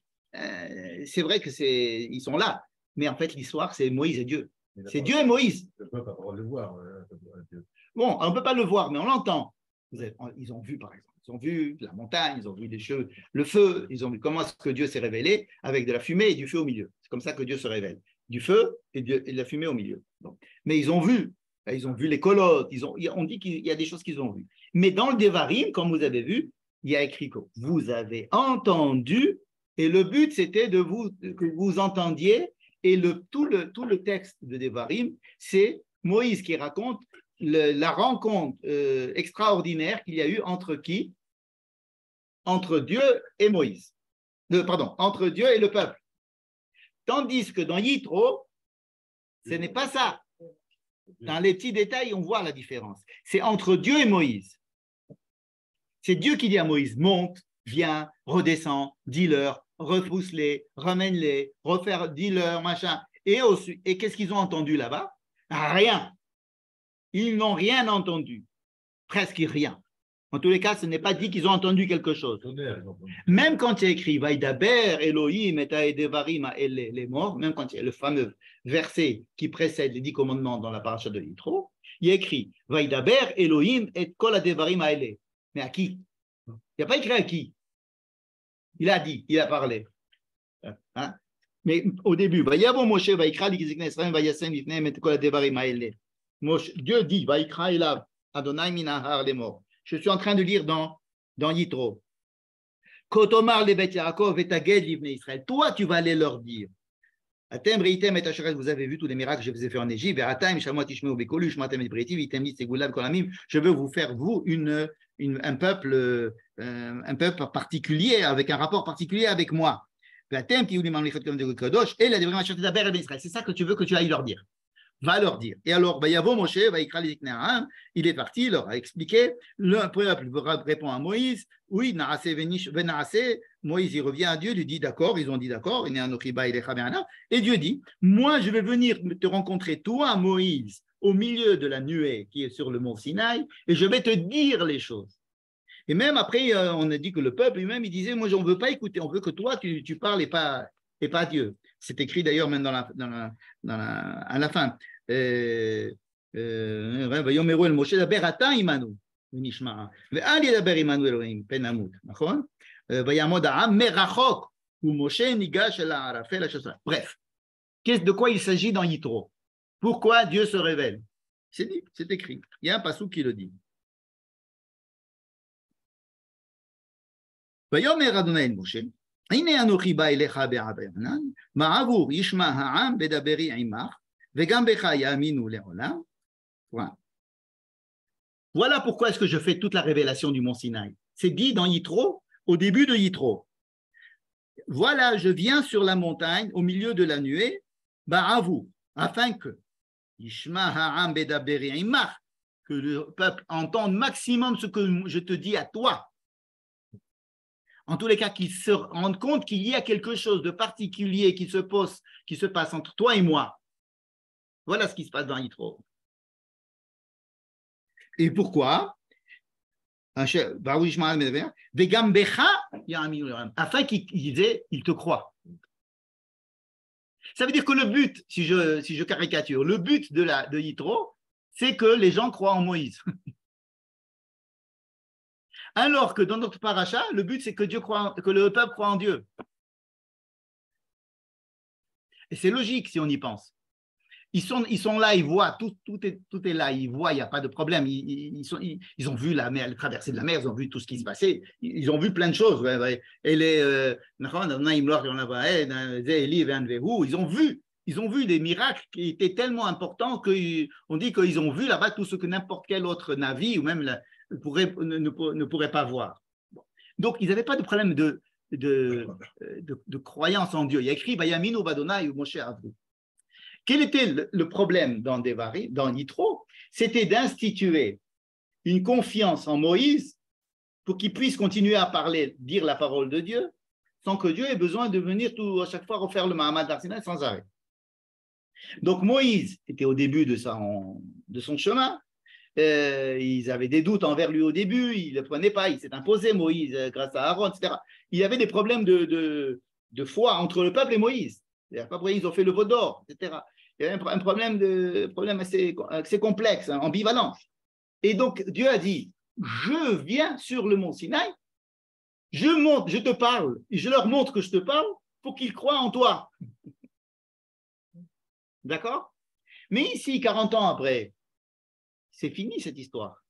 vrai que ils sont là, mais en fait, l'histoire, c'est Moïse et Dieu. C'est Dieu et Moïse. Le peuple n'a pas le droit de le voir. Bon, on ne peut pas le voir, mais on l'entend. Ils ont vu, par exemple, ils ont vu la montagne, ils ont vu le feu, ils ont vu comment est-ce que Dieu s'est révélé avec de la fumée et du feu au milieu. C'est comme ça que Dieu se révèle. Du feu et de la fumée au milieu. Donc, mais ils ont vu les colottes, on dit qu'il y a des choses qu'ils ont vues. Mais dans le Devarim, comme vous avez vu, il y a écrit que vous avez entendu, et le but c'était que vous entendiez, et tout le texte de Devarim, c'est Moïse qui raconte la rencontre extraordinaire qu'il y a eu entre qui? Entre Dieu et Moïse. Entre Dieu et le peuple. Tandis que dans Yitro, ce n'est pas ça. Dans les petits détails, on voit la différence. C'est entre Dieu et Moïse. C'est Dieu qui dit à Moïse, monte, viens, redescends, dis-leur, repousse-les, ramène-les, dis-leur, machin. Et qu'est-ce qu'ils ont entendu là-bas? Rien. Ils n'ont rien entendu. Presque rien. En tous les cas, ce n'est pas dit qu'ils ont entendu quelque chose. Même quand il y a écrit Vaidaber, Elohim, et Devarim, les morts, même quand il y a le fameux verset qui précède les 10 commandements dans la paracha de Yitro, il y a écrit Vaidaber, Elohim, et Kol Devarim Aele. Mais à qui? Il n'y a pas écrit à qui. Il a dit, il a parlé. Hein? Mais au début, Vayavo Moshe, Vaikra, Likizikne Israël, Vayasem, Ifnem, et Kol Devarim Aele. Dieu dit Vaikra Elav, Adonai Minahar, les morts. Je suis en train de lire dans Yitro. Kotomar le Bet Yaakov et Taged l'Ibné Israël. Toi, tu vas aller leur dire. Atem Reitem et Asheres, vous avez vu tous les miracles que je vous ai fait en Égypte. Veratam Shamot Ishmeu Bekolu Shmatem et Breti Vitem Lit Segulav Kolamim. Je veux vous faire vous un peuple particulier avec un rapport particulier avec moi. Veratem Tiulim Mamlichet Kom de Kadosh et la Devrim Asher Tedaber et Israël. C'est ça que tu veux que tu ailles leur dire. Va leur dire. Et alors, Yavo Moshe, il est parti, il leur a expliqué. Le peuple répond à Moïse, oui, Moïse, il revient à Dieu, lui dit d'accord, ils ont dit d'accord, et Dieu dit, moi, je vais venir te rencontrer, toi, Moïse, au milieu de la nuée qui est sur le mont Sinaï, et je vais te dire les choses. Et même après, on a dit que le peuple lui-même, il disait, moi, on ne veut pas écouter, on veut que toi, tu parles et pas Dieu. C'est écrit d'ailleurs même à la fin. ויאמרו אל משה דבר אתה עמנו ונשמע ואל ידבר עמנו אלוהים פן נמות, נכון? ויעמוד העם מרחוק ומשה ניגש אל הערפל אשר סביב. Bref, de quoi il s'agit dans Yitro? Pourquoi Dieu se révèle? C'est dit, c'est écrit. Il y a un passage qui le dit. ויאמר אדוני אל משה הנה אנוכי בא אליך בענן, מה עבור ישמע העם בדברי עמך, וגם בך יאמינו לעולם. Voilà pourquoi est-ce que je fais toute la révélation du mont Sinaï. C'est dit dans Yitro, au début de Yitro. Voilà, je viens sur la montagne, au milieu de la nuée, ba'avou, afin que yishma ha'am bedaberi imach, que le peuple entende maximum ce que je te dis à toi. En tous les cas, qu'ils se rendent compte qu'il y a quelque chose de particulier qui se passe entre toi et moi. Voilà ce qui se passe dans Yitro. Et pourquoi? Afin qu'il te croit. Ça veut dire que le but, si je caricature, le but de Yitro, c'est que les gens croient en Moïse. Alors que dans notre paracha, le but, c'est que le peuple croit en Dieu. Et c'est logique si on y pense. Ils sont là, ils voient, tout est là, ils voient, il n'y a pas de problème. Ils ont vu la mer, le traversée de la mer, ils ont vu tout ce qui se passait, ils ont vu plein de choses. Et ils ont vu des miracles qui étaient tellement importants qu'on dit qu'ils ont vu là-bas tout ce que n'importe quel autre navire ou même ne pourrait pas voir. Donc, ils n'avaient pas de problème de croyance en Dieu. Il y a écrit Bayamino Badonai ou Moshe Avru. Quel était le problème dans Yitro? C'était d'instituer une confiance en Moïse pour qu'il puisse continuer à parler, dire la parole de Dieu, sans que Dieu ait besoin de venir à chaque fois refaire le Mahamad d'Arsinaï sans arrêt. Donc Moïse était au début de son chemin. Ils avaient des doutes envers lui au début, il ne le prenait pas, il s'est imposé Moïse grâce à Aaron, etc. Il y avait des problèmes de foi entre le peuple et Moïse. Après, ils ont fait le veau d'or, etc. Il y avait un problème assez complexe, hein, ambivalent. Et donc, Dieu a dit, je viens sur le mont Sinaï, je te parle, et je leur montre que je te parle pour qu'ils croient en toi. D'accord? Mais ici, 40 ans après, c'est fini cette histoire.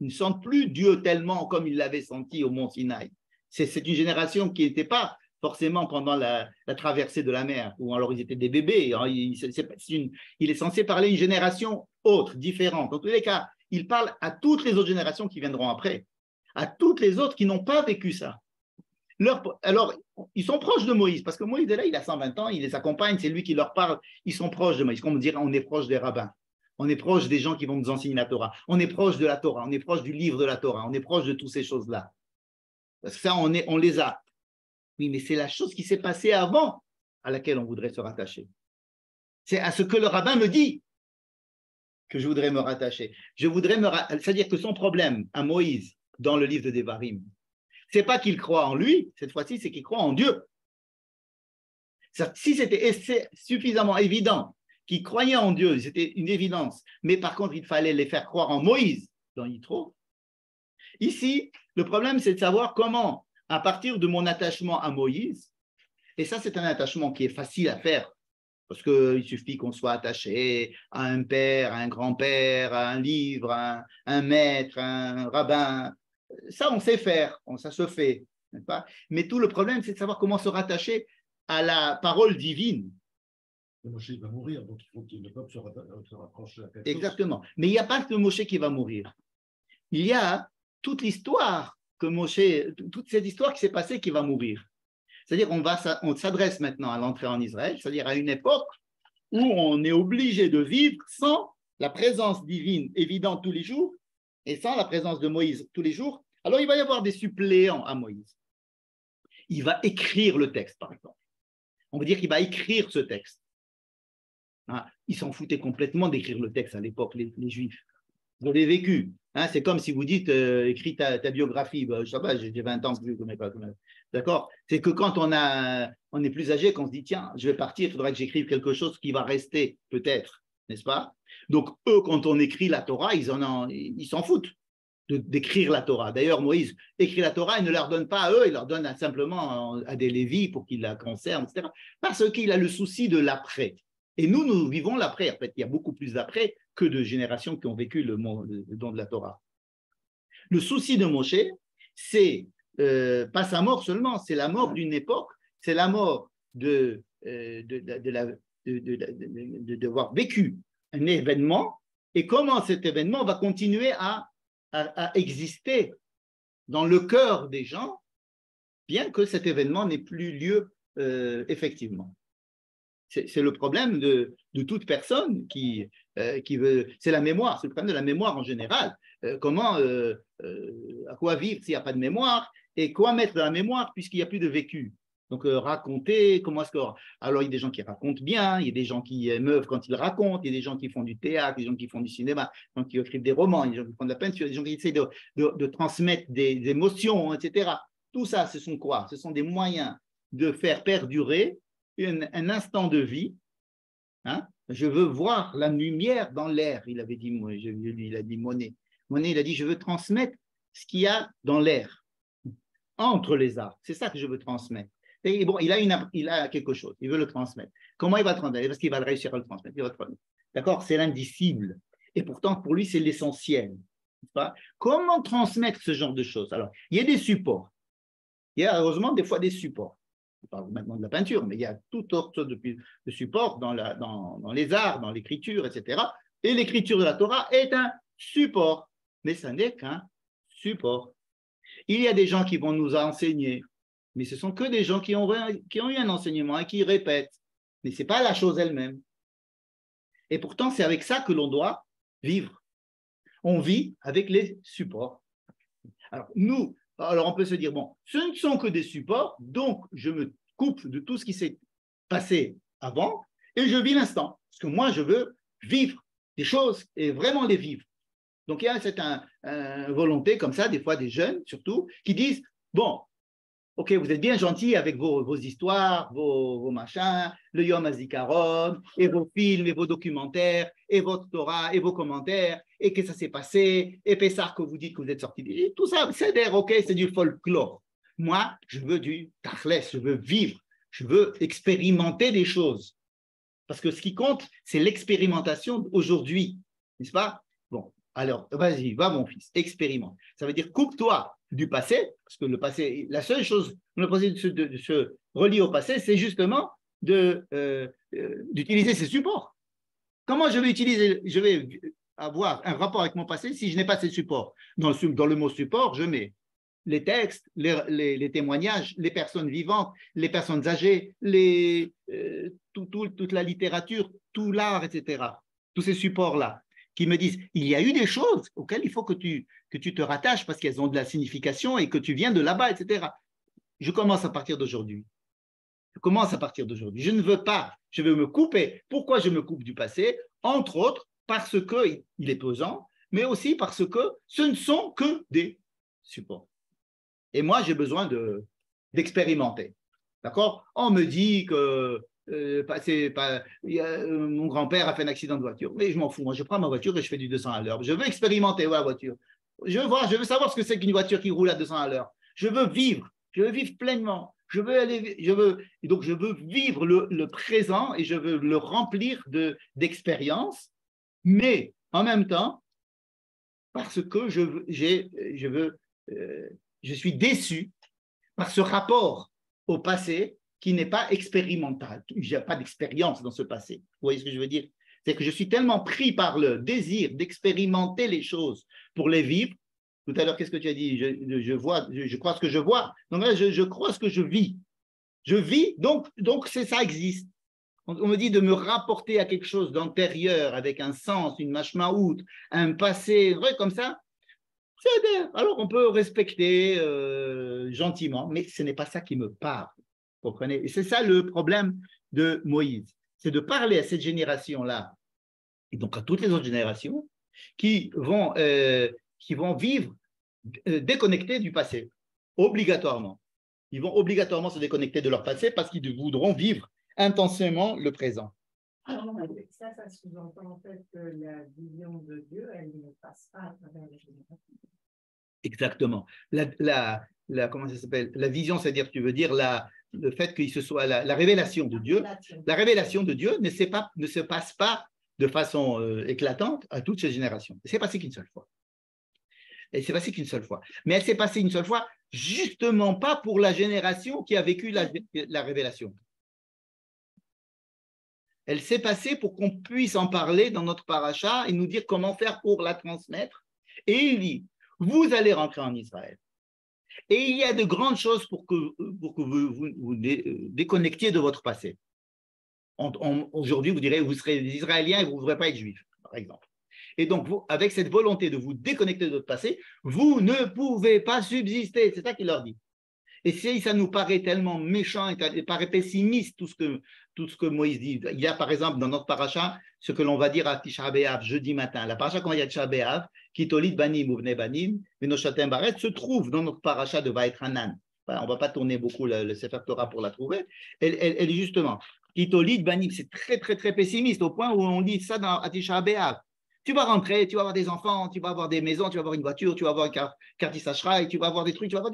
Ils ne sentent plus Dieu tellement comme ils l'avaient senti au mont Sinaï. C'est une génération qui n'était pas forcément pendant la traversée de la mer, ou alors ils étaient des bébés. Il est censé parler une génération autre, différente. Dans tous les cas, il parle à toutes les autres générations qui viendront après, à toutes les autres qui n'ont pas vécu ça. Alors, ils sont proches de Moïse, parce que Moïse est là, il a 120 ans, il les accompagne, c'est lui qui leur parle, ils sont proches de Moïse. Comme on dirait, on est proche des rabbins, on est proche des gens qui vont nous enseigner la Torah, on est proche de la Torah, on est proche du livre de la Torah, on est proche de toutes ces choses-là. Parce que ça, on les a. Oui, mais c'est la chose qui s'est passée avant à laquelle on voudrait se rattacher. C'est à ce que le rabbin me dit que je voudrais me rattacher. C'est-à-dire que son problème à Moïse dans le livre de Devarim, c'est pas qu'il croit en lui, cette fois-ci, c'est qu'il croit en Dieu. Si c'était suffisamment évident qu'ils croyaient en Dieu, c'était une évidence, mais par contre, il fallait les faire croire en Moïse dans Yitro. Ici, le problème, c'est de savoir comment, à partir de mon attachement à Moïse, et ça, c'est un attachement qui est facile à faire, parce qu'il suffit qu'on soit attaché à un père, à un grand-père, à un livre, à un maître, à un rabbin. Ça, on sait faire, ça se fait, n'est-ce pas? Mais tout le problème, c'est de savoir comment se rattacher à la parole divine. Moshe va mourir, donc il faut que le peuple se rapproche à quelque chose. Exactement. Mais il n'y a pas que Moshe qui va mourir. Il y a toute l'histoire toute cette histoire qui s'est passée qui va mourir. C'est-à-dire on s'adresse maintenant à l'entrée en Israël, c'est-à-dire à une époque où on est obligé de vivre sans la présence divine évidente tous les jours et sans la présence de Moïse tous les jours. Alors il va y avoir des suppléants à Moïse. Il va écrire le texte, par exemple. On veut dire qu'il va écrire ce texte. Ils s'en foutaient complètement d'écrire le texte à l'époque, les Juifs. Vous l'avez vécu. C'est comme si vous dites, écris ta biographie. Ça va, j'ai 20 ans, d'accord? C'est que quand on est plus âgé, qu'on se dit, tiens, je vais partir, il faudra que j'écrive quelque chose qui va rester, peut-être, n'est-ce pas? Donc, eux, quand on écrit la Torah, ils s'en foutent d'écrire la Torah. D'ailleurs, Moïse écrit la Torah, il ne leur donne pas à eux, il leur donne simplement à des Lévis pour qu'ils la conservent, etc. Parce qu'il a le souci de l'après. Et nous vivons l'après. En fait, il y a beaucoup plus d'après que de générations qui ont vécu le don de la Torah. Le souci de Moshe, c'est pas sa mort seulement, c'est la mort d'une époque, c'est la mort d'avoir vécu un événement et comment cet événement va continuer à exister dans le cœur des gens, bien que cet événement n'ait plus lieu effectivement. C'est le problème de toute personne qui veut. C'est la mémoire, c'est le problème de la mémoire en général. À quoi vivre s'il n'y a pas de mémoire et quoi mettre dans la mémoire puisqu'il n'y a plus de vécu. Donc, raconter, comment est-ce que... Alors, il y a des gens qui racontent bien, il y a des gens qui émeuvent quand ils racontent, il y a des gens qui font du théâtre, des gens qui font du cinéma, des gens qui écrivent des romans, des gens qui font de la peinture, des gens qui essaient de transmettre des émotions, etc. Tout ça, ce sont quoi? Ce sont des moyens de faire perdurer un instant de vie. Hein? Je veux voir la lumière dans l'air, il avait dit, il a dit Monet. Monet, il a dit, je veux transmettre ce qu'il y a dans l'air, entre les arts. C'est ça que je veux transmettre. Et bon, il a quelque chose, il veut le transmettre. Comment il va le transmettre? Parce qu'il va réussir à le transmettre. D'accord? C'est l'indicible. Et pourtant, pour lui, c'est l'essentiel. Comment transmettre ce genre de choses? Alors, il y a des supports. Il y a heureusement des fois des supports. Je parle maintenant de la peinture, mais il y a toutes sortes de supports dans les arts, dans l'écriture, etc. Et l'écriture de la Torah est un support, mais ça n'est qu'un support. Il y a des gens qui vont nous enseigner, mais ce sont que des gens qui ont eu un enseignement et qui répètent. Mais ce n'est pas la chose elle-même. Et pourtant, c'est avec ça que l'on doit vivre. On vit avec les supports. Alors, on peut se dire, bon, ce ne sont que des supports, donc je me coupe de tout ce qui s'est passé avant et je vis l'instant. Parce que moi, je veux vivre des choses et vraiment les vivre. Donc, il y a cette volonté comme ça, des fois des jeunes surtout, qui disent, bon, ok, vous êtes bien gentils avec vos histoires, vos machins, le Yom HaZikaron, et vos films, et vos documentaires, et votre Torah, et vos commentaires, et que ça s'est passé, et Pessah que vous dites que vous êtes sortis d'Égypte, tout ça, c'est ok, c'est du folklore. Moi, je veux du tachles, je veux vivre, je veux expérimenter des choses. Parce que ce qui compte, c'est l'expérimentation aujourd'hui, n'est-ce pas? Bon, alors, vas-y, va mon fils, expérimente. Ça veut dire coupe-toi du passé, parce que le passé, la seule chose, le processus de se relier au passé, c'est justement d'utiliser ces supports. Comment je vais avoir un rapport avec mon passé si je n'ai pas ces supports? Dans le mot support, je mets les textes, les témoignages, les personnes vivantes, les personnes âgées, toute la littérature, tout l'art, etc. Tous ces supports-là qui me disent, il y a eu des choses auxquelles il faut que tu te rattaches parce qu'elles ont de la signification et que tu viens de là-bas, etc. Je commence à partir d'aujourd'hui. Je ne veux pas, je veux me couper. Pourquoi je me coupe du passé? Entre autres, parce qu'il est pesant, mais aussi parce que ce ne sont que des supports. Et moi, j'ai besoin d'expérimenter. D'accord? On me dit que mon grand-père a fait un accident de voiture. Mais je m'en fous. Moi, je prends ma voiture et je fais du 200 à l'heure. Je veux expérimenter la voiture. Je veux savoir ce que c'est qu'une voiture qui roule à 200 à l'heure. Je veux vivre pleinement. Donc, je veux vivre le présent et je veux le remplir d'expériences, mais en même temps, parce que je suis déçu par ce rapport au passé qui n'est pas expérimental. Il n'y a pas d'expérience dans ce passé. Vous voyez ce que je veux dire? C'est que je suis tellement pris par le désir d'expérimenter les choses pour les vivre. Tout à l'heure, qu'est-ce que tu as dit? Je crois ce que je vois. Donc là, je crois ce que je vis. Je vis, donc ça existe. On me dit de me rapporter à quelque chose d'antérieur avec un sens, une mashmaout, un passé vrai comme ça. Alors, on peut respecter gentiment, mais ce n'est pas ça qui me parle. Vous comprenez? Et c'est ça le problème de Moïse. C'est de parler à cette génération-là, et donc à toutes les autres générations, qui vont vivre déconnectés du passé, obligatoirement. Ils vont obligatoirement se déconnecter de leur passé parce qu'ils voudront vivre intensément le présent. Alors, ça sous-entend en fait que la vision de Dieu, elle ne passe pas à travers les générations. Exactement. Comment ça s'appelle? La vision, c'est-à-dire, tu veux dire le fait qu'il se soit la révélation de Dieu. La révélation de Dieu ne se passe pas de façon éclatante à toutes ces générations. C'est passé qu'une seule fois. Elle s'est passée qu'une seule fois. Mais elle s'est passée une seule fois, justement pas pour la génération qui a vécu la révélation. Elle s'est passée pour qu'on puisse en parler dans notre paracha et nous dire comment faire pour la transmettre. Et il dit, vous allez rentrer en Israël. Et il y a de grandes choses pour que vous déconnectiez de votre passé. Aujourd'hui, vous direz, vous serez des Israéliens et vous ne voudrez pas être juifs, par exemple. Et donc, vous, avec cette volonté de vous déconnecter de votre passé, vous ne pouvez pas subsister. C'est ça qu'il leur dit. Et si ça nous paraît tellement méchant et paraît pessimiste tout ce que Moïse dit, il y a par exemple dans notre paracha ce que l'on va dire à Tisha B'Av jeudi matin. La paracha qu'on va dire à Tisha B'Av, Kitolit Banim Uvne Banim, Venoshatem Baret, se trouve dans notre paracha de Vaet Hanan. Enfin, on ne va pas tourner beaucoup le Sefer Torah pour la trouver. Elle est justement, Kitolit Banim, c'est très très très pessimiste au point où on dit ça à Tisha B'Av. Tu vas rentrer, tu vas avoir des enfants, tu vas avoir des maisons, tu vas avoir une voiture, tu vas avoir un Kartis Ashraï, tu vas avoir des trucs, tu vas avoir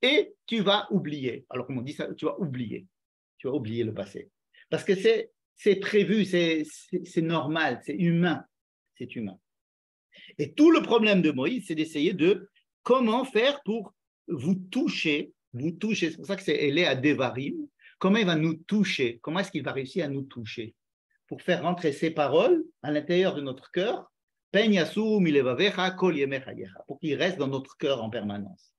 et tu vas oublier. Alors, comme on dit ça, tu vas oublier. Tu vas oublier le passé. Parce que c'est prévu, c'est normal, c'est humain. C'est humain. Et tout le problème de Moïse, c'est d'essayer de comment faire pour vous toucher. C'est pour ça que elle est à Devarim. Comment il va nous toucher? Comment est-ce qu'il va réussir à nous toucher? Pour faire rentrer ces paroles à l'intérieur de notre cœur, pour qu'il reste dans notre cœur en permanence.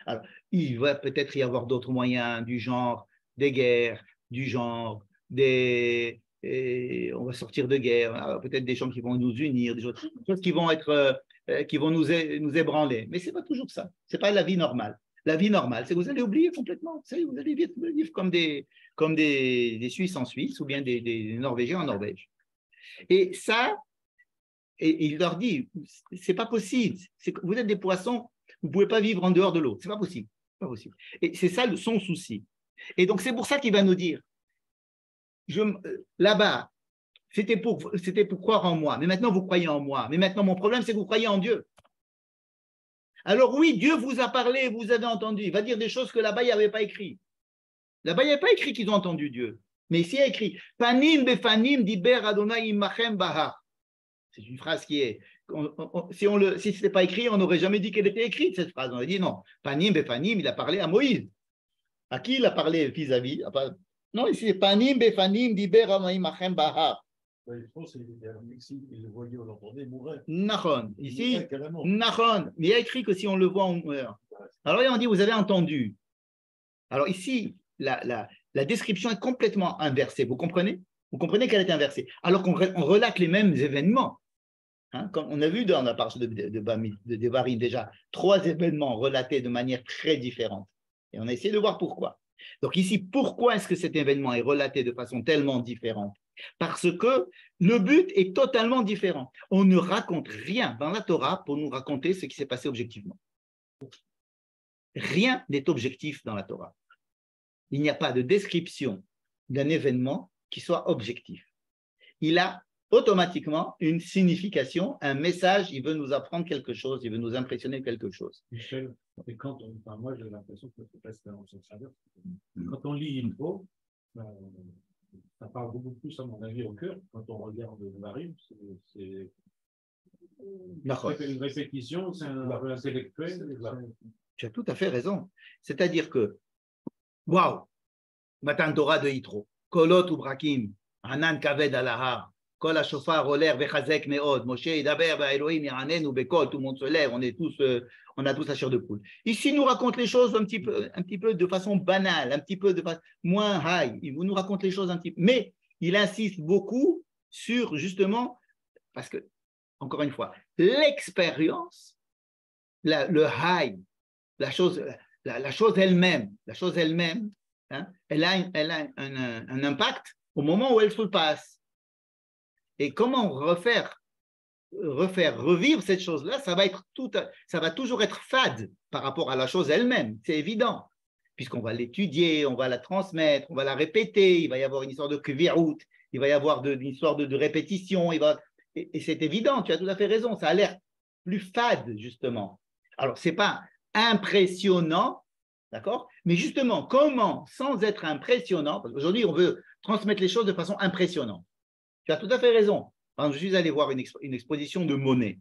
Alors, il va peut-être y avoir d'autres moyens du genre des guerres, du genre on va sortir de guerre, peut-être des gens qui vont nous unir, des choses qui vont nous ébranler. Mais ce n'est pas toujours ça. Ce n'est pas la vie normale. La vie normale, c'est que vous allez oublier complètement. Vous allez vivre comme des Suisses en Suisse ou bien des Norvégiens en Norvège. Et ça, et il leur dit, c'est pas possible. Vous êtes des poissons, vous ne pouvez pas vivre en dehors de l'eau. C'est pas possible. Pas possible. Et c'est ça son souci. Et donc, c'est pour ça qu'il va nous dire, là-bas, c'était pour croire en moi, mais maintenant vous croyez en moi. Mais maintenant, mon problème, c'est que vous croyez en Dieu. Alors oui, Dieu vous a parlé, vous avez entendu. Il va dire des choses que là-bas, il n'y avait pas écrit. Là-bas, il n'y a pas écrit qu'ils ont entendu Dieu. Mais ici, il y a écrit Panim befanim diber Adonai imachem bahar. C'est une phrase qui est. Si ce n'était pas écrit, on n'aurait jamais dit qu'elle était écrite, cette phrase. On aurait dit non. Panim befanim, il a parlé à Moïse. À qui il a parlé vis-à-vis? Non, ici, c'est Panim befanim diber Adonai imachem bahar. Je pense qu'il le voyait, on l'entendait, mourir. Nachon. Ici, Nachon. Mais il y a écrit que si on le voit, on meurt. Alors là, on dit, vous avez entendu. Alors ici, la description est complètement inversée. Vous comprenez? Vous comprenez qu'elle est inversée. Alors qu'on relate les mêmes événements. Hein, comme on a vu dans la partie de Devarim déjà, 3 événements relatés de manière très différente. Et on a essayé de voir pourquoi. Donc ici, pourquoi est-ce que cet événement est relaté de façon tellement différente? Parce que le but est totalement différent. On ne raconte rien dans la Torah pour nous raconter ce qui s'est passé objectivement. Rien n'est objectif dans la Torah. Il n'y a pas de description d'un événement qui soit objectif. Il a automatiquement une signification, un message, il veut nous apprendre quelque chose, il veut nous impressionner quelque chose. Michel, et moi j'ai l'impression que c'est presque un sens inverse. Quand on lit Info, ça parle beaucoup plus, à mon avis, au cœur. Quand on regarde le Marim, c'est une répétition, c'est un peu intellectuel. Tu as tout à fait raison. C'est-à-dire que, waouh, Matan Torah de Yitro, Kolot ou Brakim, Hanan Kaved Alahar, Kol HaShofar Oler Vechazek Meod, Moshe Idaber Elohim Yiranen ou Bekol, tout le monde se lève, on a tous la chair de poule. Ici, il nous raconte les choses un petit peu de façon banale, un petit peu de façon moins high. Il nous raconte les choses un petit peu, mais il insiste beaucoup sur justement, parce que, encore une fois, l'expérience, le high, la chose elle-même, hein, elle a un impact au moment où elle se passe. Et comment revivre cette chose-là, ça va toujours être fade par rapport à la chose elle-même, c'est évident, puisqu'on va l'étudier, on va la transmettre, on va la répéter, il va y avoir une histoire de kvirut, il va y avoir une histoire de répétition, et c'est évident, tu as tout à fait raison, ça a l'air plus fade, justement. Alors, ce n'est pas impressionnant, d'accord? Mais justement, comment, sans être impressionnant, parce qu'aujourd'hui, on veut transmettre les choses de façon impressionnante. Tu as tout à fait raison. Je suis allé voir une exposition de Monet.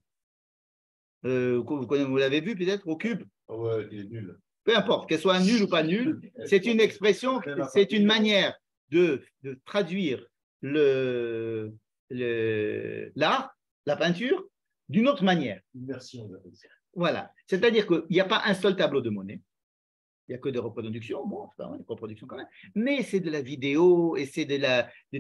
Vous l'avez vu peut-être au Cube? Ouais, il est nul. Peu importe, qu'elle soit nulle ou pas nulle, c'est une expression, c'est une manière de traduire l'art, la peinture, d'une autre manière. Immersion. Voilà. C'est-à-dire qu'il n'y a pas un seul tableau de Monet. Il n'y a que des reproductions, bon, enfin, des reproductions quand même, mais c'est de la vidéo et c'est des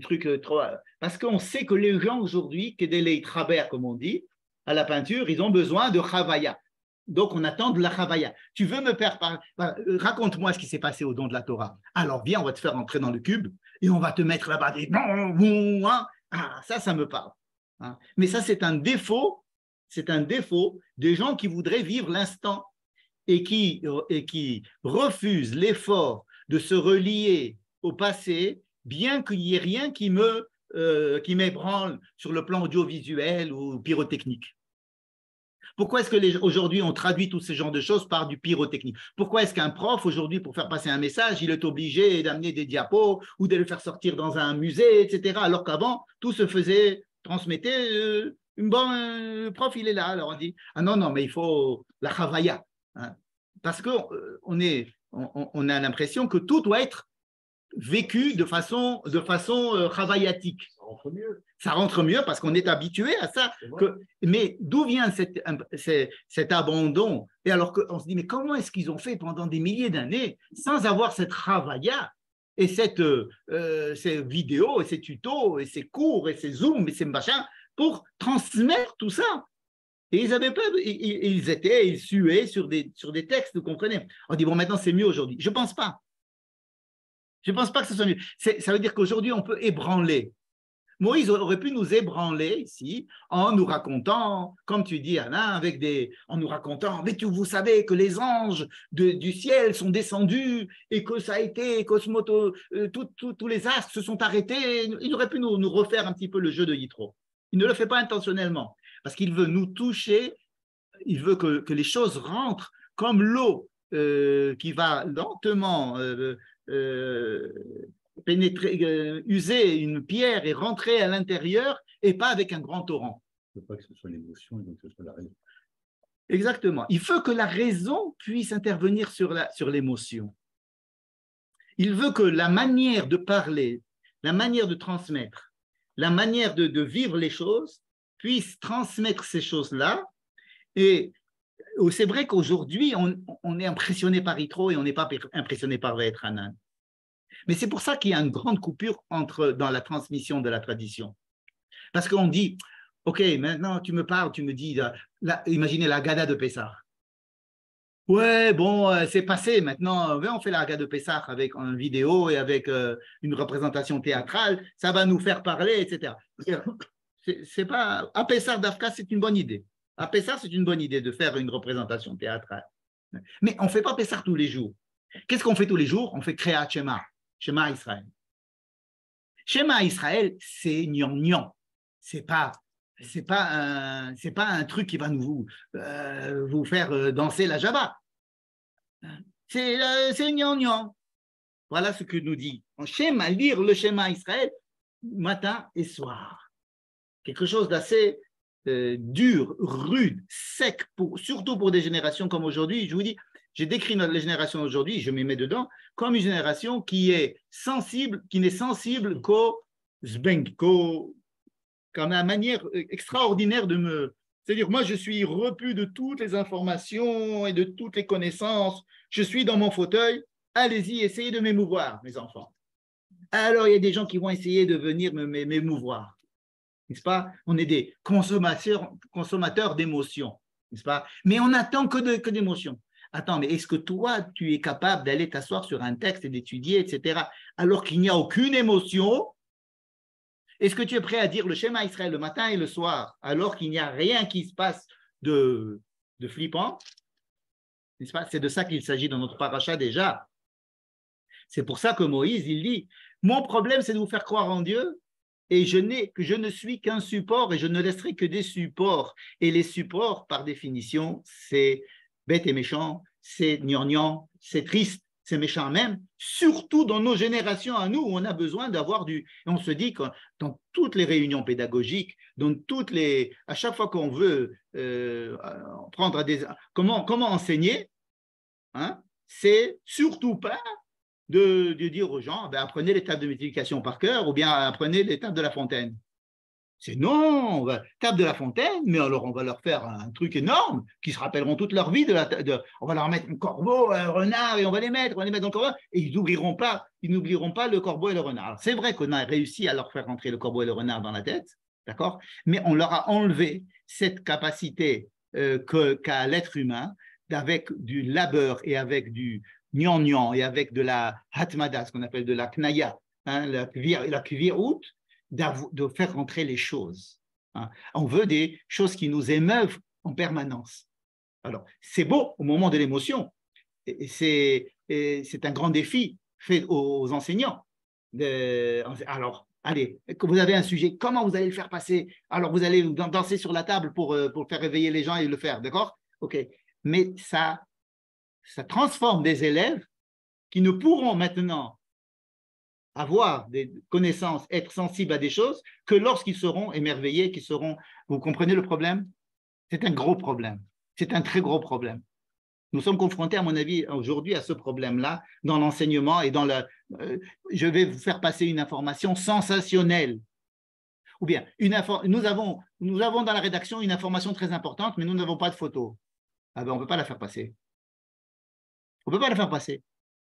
trucs trop. Parce qu'on sait que les gens aujourd'hui, que des travers, comme on dit, à la peinture, ils ont besoin de chavaya, Donc, on attend de la Chavaya. Tu veux me faire parler, raconte-moi ce qui s'est passé au don de la Torah. Alors, viens, on va te faire entrer dans le cube et on va te mettre là-bas des non, hein. Ah, ça me parle. Hein. Mais ça, c'est un défaut des gens qui voudraient vivre l'instant et qui refusent l'effort de se relier au passé, bien qu'il n'y ait rien qui m'ébranle sur le plan audiovisuel ou pyrotechnique. Pourquoi est-ce qu'aujourd'hui on traduit tous ces genres de choses par du pyrotechnique? Pourquoi est-ce qu'un prof aujourd'hui, pour faire passer un message, il est obligé d'amener des diapos ou de le faire sortir dans un musée, etc. Alors qu'avant, tout se faisait, transmettait, le prof il est là, alors on dit, ah non, mais il faut la chavaya. Hein, parce qu'on a l'impression que tout doit être vécu de façon chavayatique. Ça rentre mieux parce qu'on est habitué à ça. Mais d'où vient cet abandon? Et alors qu'on se dit, mais comment est-ce qu'ils ont fait pendant des milliers d'années sans avoir cette chavaya et ces vidéos et ces tutos et ces cours et ces zooms et ces machins pour transmettre tout ça? Et ils avaient peur, ils suaient sur des textes, vous comprenez? On dit, bon, maintenant c'est mieux aujourd'hui. Je ne pense pas. Je ne pense pas que ce soit mieux. Ça veut dire qu'aujourd'hui, on peut ébranler. Moïse aurait pu nous ébranler ici en nous racontant, comme tu dis Alain, en nous racontant, mais vous savez que les anges du ciel sont descendus et que ça a été, tous les astres se sont arrêtés. Il aurait pu nous refaire un petit peu le jeu de Yitro. Il ne le fait pas intentionnellement parce qu'il veut nous toucher, il veut que les choses rentrent comme l'eau qui va lentement pénétrer, user une pierre et rentrer à l'intérieur et pas avec un grand torrent. Il ne faut pas que ce soit l'émotion, il faut que ce soit la raison. Exactement. Il faut que la raison puisse intervenir sur l'émotion. Il veut que la manière de parler, la manière de transmettre, la manière de vivre les choses puisse transmettre ces choses-là. Et c'est vrai qu'aujourd'hui, on est impressionné par Yitro et on n'est pas impressionné par Va'et Hanan. Mais c'est pour ça qu'il y a une grande coupure dans la transmission de la tradition. Parce qu'on dit, OK, maintenant tu me parles, tu me dis, imaginez la Haggadah de Pessah. Ouais, bon, c'est passé, maintenant on fait la Haggadah de Pessah avec une vidéo et avec une représentation théâtrale, ça va nous faire parler, etc. C'est pas, à Pessah d'Afka, c'est une bonne idée. À Pessah, c'est une bonne idée de faire une représentation théâtrale. Mais on ne fait pas Pessah tous les jours. Qu'est-ce qu'on fait tous les jours? On fait Kriyat Shema. Shema Israël. Shema Israël, c'est gnangnan. C'est pas un truc qui va vous faire danser la Java. C'est gnangnan. Voilà ce que nous dit. Lire le Shema Israël matin et soir. Quelque chose d'assez dur, rude, sec, surtout pour des générations comme aujourd'hui. Je vous dis, j'ai décrit les générations d'aujourd'hui, je m'y mets dedans, comme une génération qui n'est sensible qu'au zbeng, comme la manière extraordinaire de me... C'est-à-dire, moi, je suis repu de toutes les informations et de toutes les connaissances. Je suis dans mon fauteuil. Allez-y, essayez de m'émouvoir, mes enfants. Alors, il y a des gens qui vont essayer de venir m'émouvoir. N'est-ce pas? On est des consommateurs d'émotions, n'est-ce pas? Mais on n'attend que d'émotions. Attends, mais est-ce que toi, tu es capable d'aller t'asseoir sur un texte et d'étudier, etc., alors qu'il n'y a aucune émotion? Est-ce que tu es prêt à dire le Shema Israël le matin et le soir, alors qu'il n'y a rien qui se passe de flippant? N'est-ce pas? C'est de ça qu'il s'agit dans notre paracha déjà. C'est pour ça que Moïse, il dit, mon problème, c'est de vous faire croire en Dieu, et je ne suis qu'un support, et je ne laisserai que des supports. Et les supports, par définition, c'est bête et méchant, c'est gnangnan, c'est triste, c'est méchant même, surtout dans nos générations à nous, où on a besoin d'avoir et on se dit que dans toutes les réunions pédagogiques, à chaque fois qu'on veut prendre comment enseigner, hein, c'est surtout pas de dire aux gens, apprenez les tables de multiplication par cœur ou bien apprenez les tables de La Fontaine. C'est non, table de La Fontaine, mais alors on va leur faire un truc énorme qui se rappelleront toute leur vie. On va leur mettre un corbeau, un renard et on va les mettre dans le corbeau et ils n'oublieront pas le corbeau et le renard. Alors, c'est vrai qu'on a réussi à leur faire rentrer le corbeau et le renard dans la tête, d'accord, mais on leur a enlevé cette capacité qu'à l'être humain, avec du labeur et avec du gnangnan et avec de la hatmada, ce qu'on appelle de la knaya, hein, la kvirout, de faire rentrer les choses. Hein. On veut des choses qui nous émeuvent en permanence. Alors, c'est beau au moment de l'émotion. C'est un grand défi fait aux enseignants. Alors, allez, vous avez un sujet, comment vous allez le faire passer? Alors, vous allez danser sur la table pour faire réveiller les gens et le faire, d'accord? OK. Mais ça transforme des élèves qui ne pourront maintenant avoir des connaissances, être sensibles à des choses, que lorsqu'ils seront émerveillés, qu'ils seront… Vous comprenez le problème? C'est un gros problème. C'est un très gros problème. Nous sommes confrontés, à mon avis, aujourd'hui à ce problème-là dans l'enseignement et dans le… je vais vous faire passer une information sensationnelle. Ou bien, nous avons dans la rédaction une information très importante, mais nous n'avons pas de photo. Ah ben, on ne peut pas la faire passer. On ne peut pas la faire passer.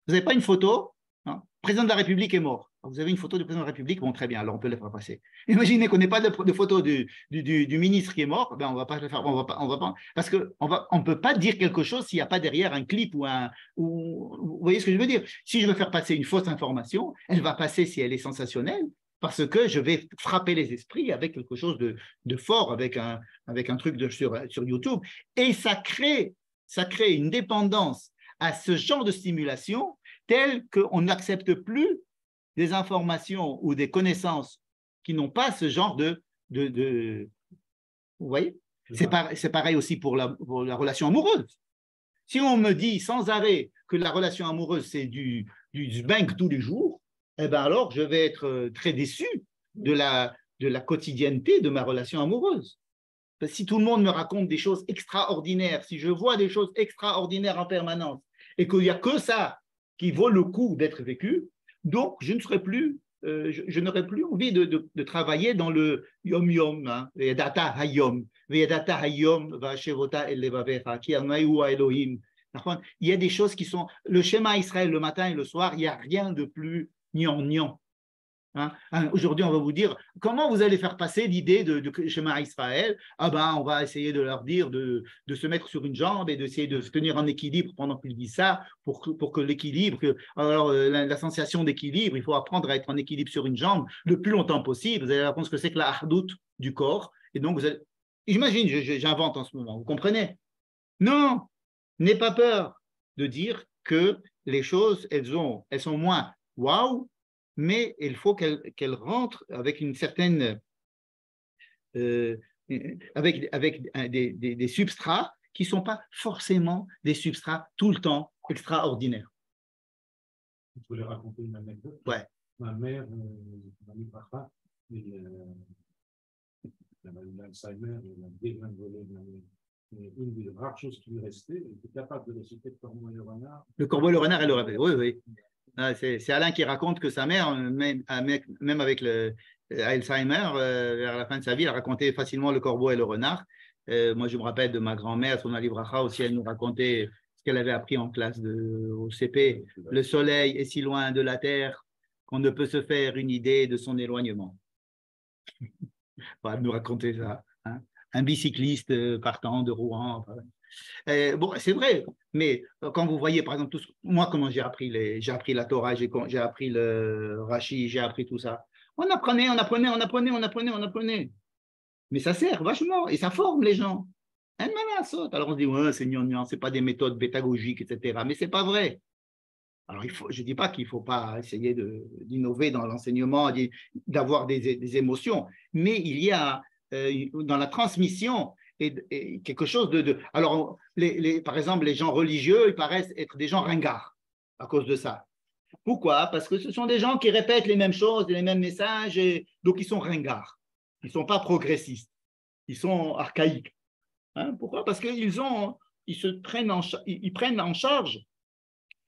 Vous n'avez pas une photo, hein? Le président de la République est mort. Vous avez une photo du président de la République, bon, très bien, alors on peut la faire passer. Imaginez qu'on n'ait pas de photo du ministre qui est mort, ben on ne va pas le faire, on va pas, parce qu'on ne peut pas dire quelque chose s'il n'y a pas derrière un clip vous voyez ce que je veux dire? Si je veux faire passer une fausse information, elle va passer si elle est sensationnelle, parce que je vais frapper les esprits avec quelque chose de fort, avec un truc sur YouTube, et ça crée une dépendance à ce genre de stimulation telle qu'on n'accepte plus des informations ou des connaissances qui n'ont pas ce genre vous voyez? C'est pareil aussi pour la relation amoureuse. Si on me dit sans arrêt que la relation amoureuse, c'est du zbang tous les jours, eh bien alors je vais être très déçu de la quotidienneté de ma relation amoureuse. Parce que si tout le monde me raconte des choses extraordinaires, si je vois des choses extraordinaires en permanence, et qu'il n'y a que ça qui vaut le coup d'être vécu, donc je n'aurai plus envie de travailler dans le yom-yom, hein, Vedata hayom, Vedata hayom, vashevota elevavecha, ki almaïou Elohim. Il y a des choses qui sont, le schéma Israël le matin et le soir, il n'y a rien de plus gnangnan. Hein? Aujourd'hui, on va vous dire comment vous allez faire passer l'idée de schéma Israël. Ah ben, on va essayer de leur dire de se mettre sur une jambe et d'essayer de se tenir en équilibre pendant qu'ils disent ça, pour que l'équilibre, alors la sensation d'équilibre, il faut apprendre à être en équilibre sur une jambe le plus longtemps possible. Vous allez apprendre ce que c'est que la hardout du corps. Et donc, j'imagine, j'invente en ce moment, vous comprenez? Non, n'aie pas peur de dire que les choses, elles sont moins waouh, mais il faut qu'elle rentre avec une certaine, avec des substrats qui ne sont pas forcément des substrats tout le temps extraordinaires. Je voulais raconter une anecdote. Ouais. Ma mère, Mamie Papa, elle a eu l'Alzheimer, elle a dégringolé. Une des rares choses qui lui restait, elle était capable de réciter le Corbeau et le Renard. Le Corbeau et le Renard, elle le rappelle, oui, oui. C'est Alain qui raconte que sa mère, même avec Alzheimer, vers la fin de sa vie, elle racontait facilement le corbeau et le renard. Moi, je me rappelle de ma grand-mère, son Alibracha aussi, elle nous racontait ce qu'elle avait appris en classe au CP. Le soleil est si loin de la terre qu'on ne peut se faire une idée de son éloignement. Elle nous racontait ça. Hein. Un bicycliste partant de Rouen. Bon, c'est vrai, mais quand vous voyez, par exemple, moi, comment j'ai appris la Torah, j'ai appris le Rashi, j'ai appris tout ça. On apprenait. Mais ça sert vachement et ça forme les gens. Alors on se dit, ouais, c'est gnangnan, c'est pas des méthodes pédagogiques, etc. Mais c'est pas vrai. Alors, je ne dis pas qu'il ne faut pas essayer d'innover dans l'enseignement, d'avoir des émotions, mais il y a dans la transmission et quelque chose Alors, par exemple, les gens religieux, ils paraissent être des gens ringards à cause de ça. Pourquoi? Parce que ce sont des gens qui répètent les mêmes choses, les mêmes messages, et donc ils sont ringards. Ils ne sont pas progressistes. Ils sont archaïques. Hein? Pourquoi? Parce qu'ils prennent en charge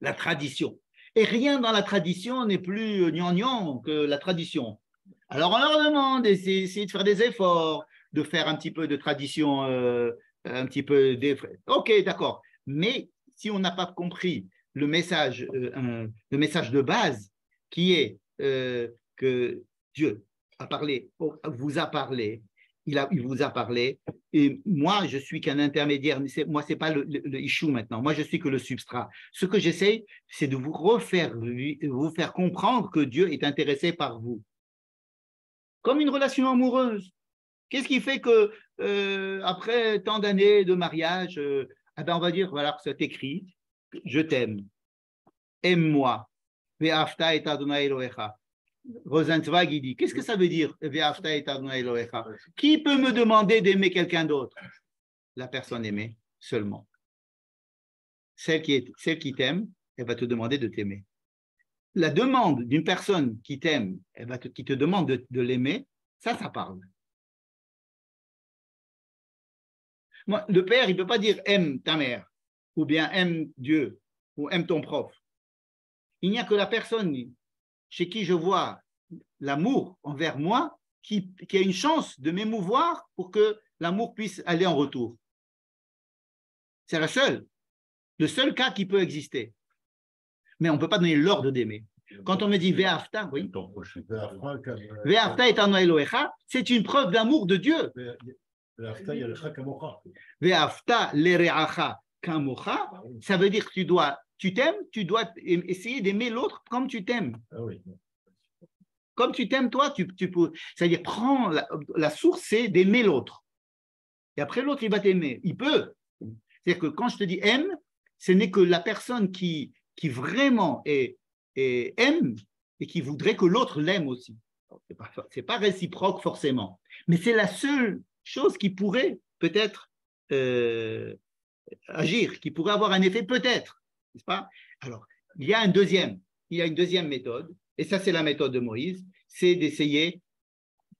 la tradition. Et rien dans la tradition n'est plus gnangnan que la tradition. Alors, on leur demande d'essayer de faire des efforts, de faire un petit peu de tradition, un petit peu d'effet. Ok, d'accord. Mais si on n'a pas compris le message de base, qui est que Dieu vous a parlé, il vous a parlé, et moi, je suis qu'un intermédiaire. Moi, ce n'est pas le issue maintenant. Moi, je suis que le substrat. Ce que j'essaye, c'est de vous faire comprendre que Dieu est intéressé par vous. Comme une relation amoureuse. Qu'est-ce qui fait que, après tant d'années de mariage, on va dire, voilà, c'est écrit, je t'aime, aime-moi. Ve'afta et Adonai Elohecha. Rosenzweig, il dit, qu'est-ce que ça veut dire? Ve'afta et Adonai Elohecha. Qui peut me demander d'aimer quelqu'un d'autre? La personne aimée seulement. Celle qui t'aime, elle va te demander de t'aimer. La demande d'une personne qui t'aime, qui te demande de l'aimer, ça parle. Moi, le père, il ne peut pas dire aime ta mère, ou bien aime Dieu, ou aime ton prof. Il n'y a que la personne chez qui je vois l'amour envers moi qui a une chance de m'émouvoir pour que l'amour puisse aller en retour. C'est le seul cas qui peut exister. Mais on ne peut pas donner l'ordre d'aimer. Quand on me dit Ve'afta, oui. Ve'afta et Adonai Elohecha, c'est une preuve d'amour de Dieu. Ve'afta lereacha kamocha, ça veut dire que tu t'aimes, tu dois essayer d'aimer l'autre comme tu t'aimes. Ah oui. Comme tu t'aimes toi, tu peux. C'est-à-dire, prends la source, c'est d'aimer l'autre. Et après, l'autre, il va t'aimer. Il peut. C'est-à-dire que quand je te dis aime, ce n'est que la personne qui vraiment aime et qui voudrait que l'autre l'aime aussi. Ce n'est pas réciproque forcément. Mais c'est la seule chose qui pourrait peut-être agir, qui pourrait avoir un effet peut-être. N'est-ce pas? Alors, il y a une deuxième méthode. Et ça, c'est la méthode de Moïse, c'est d'essayer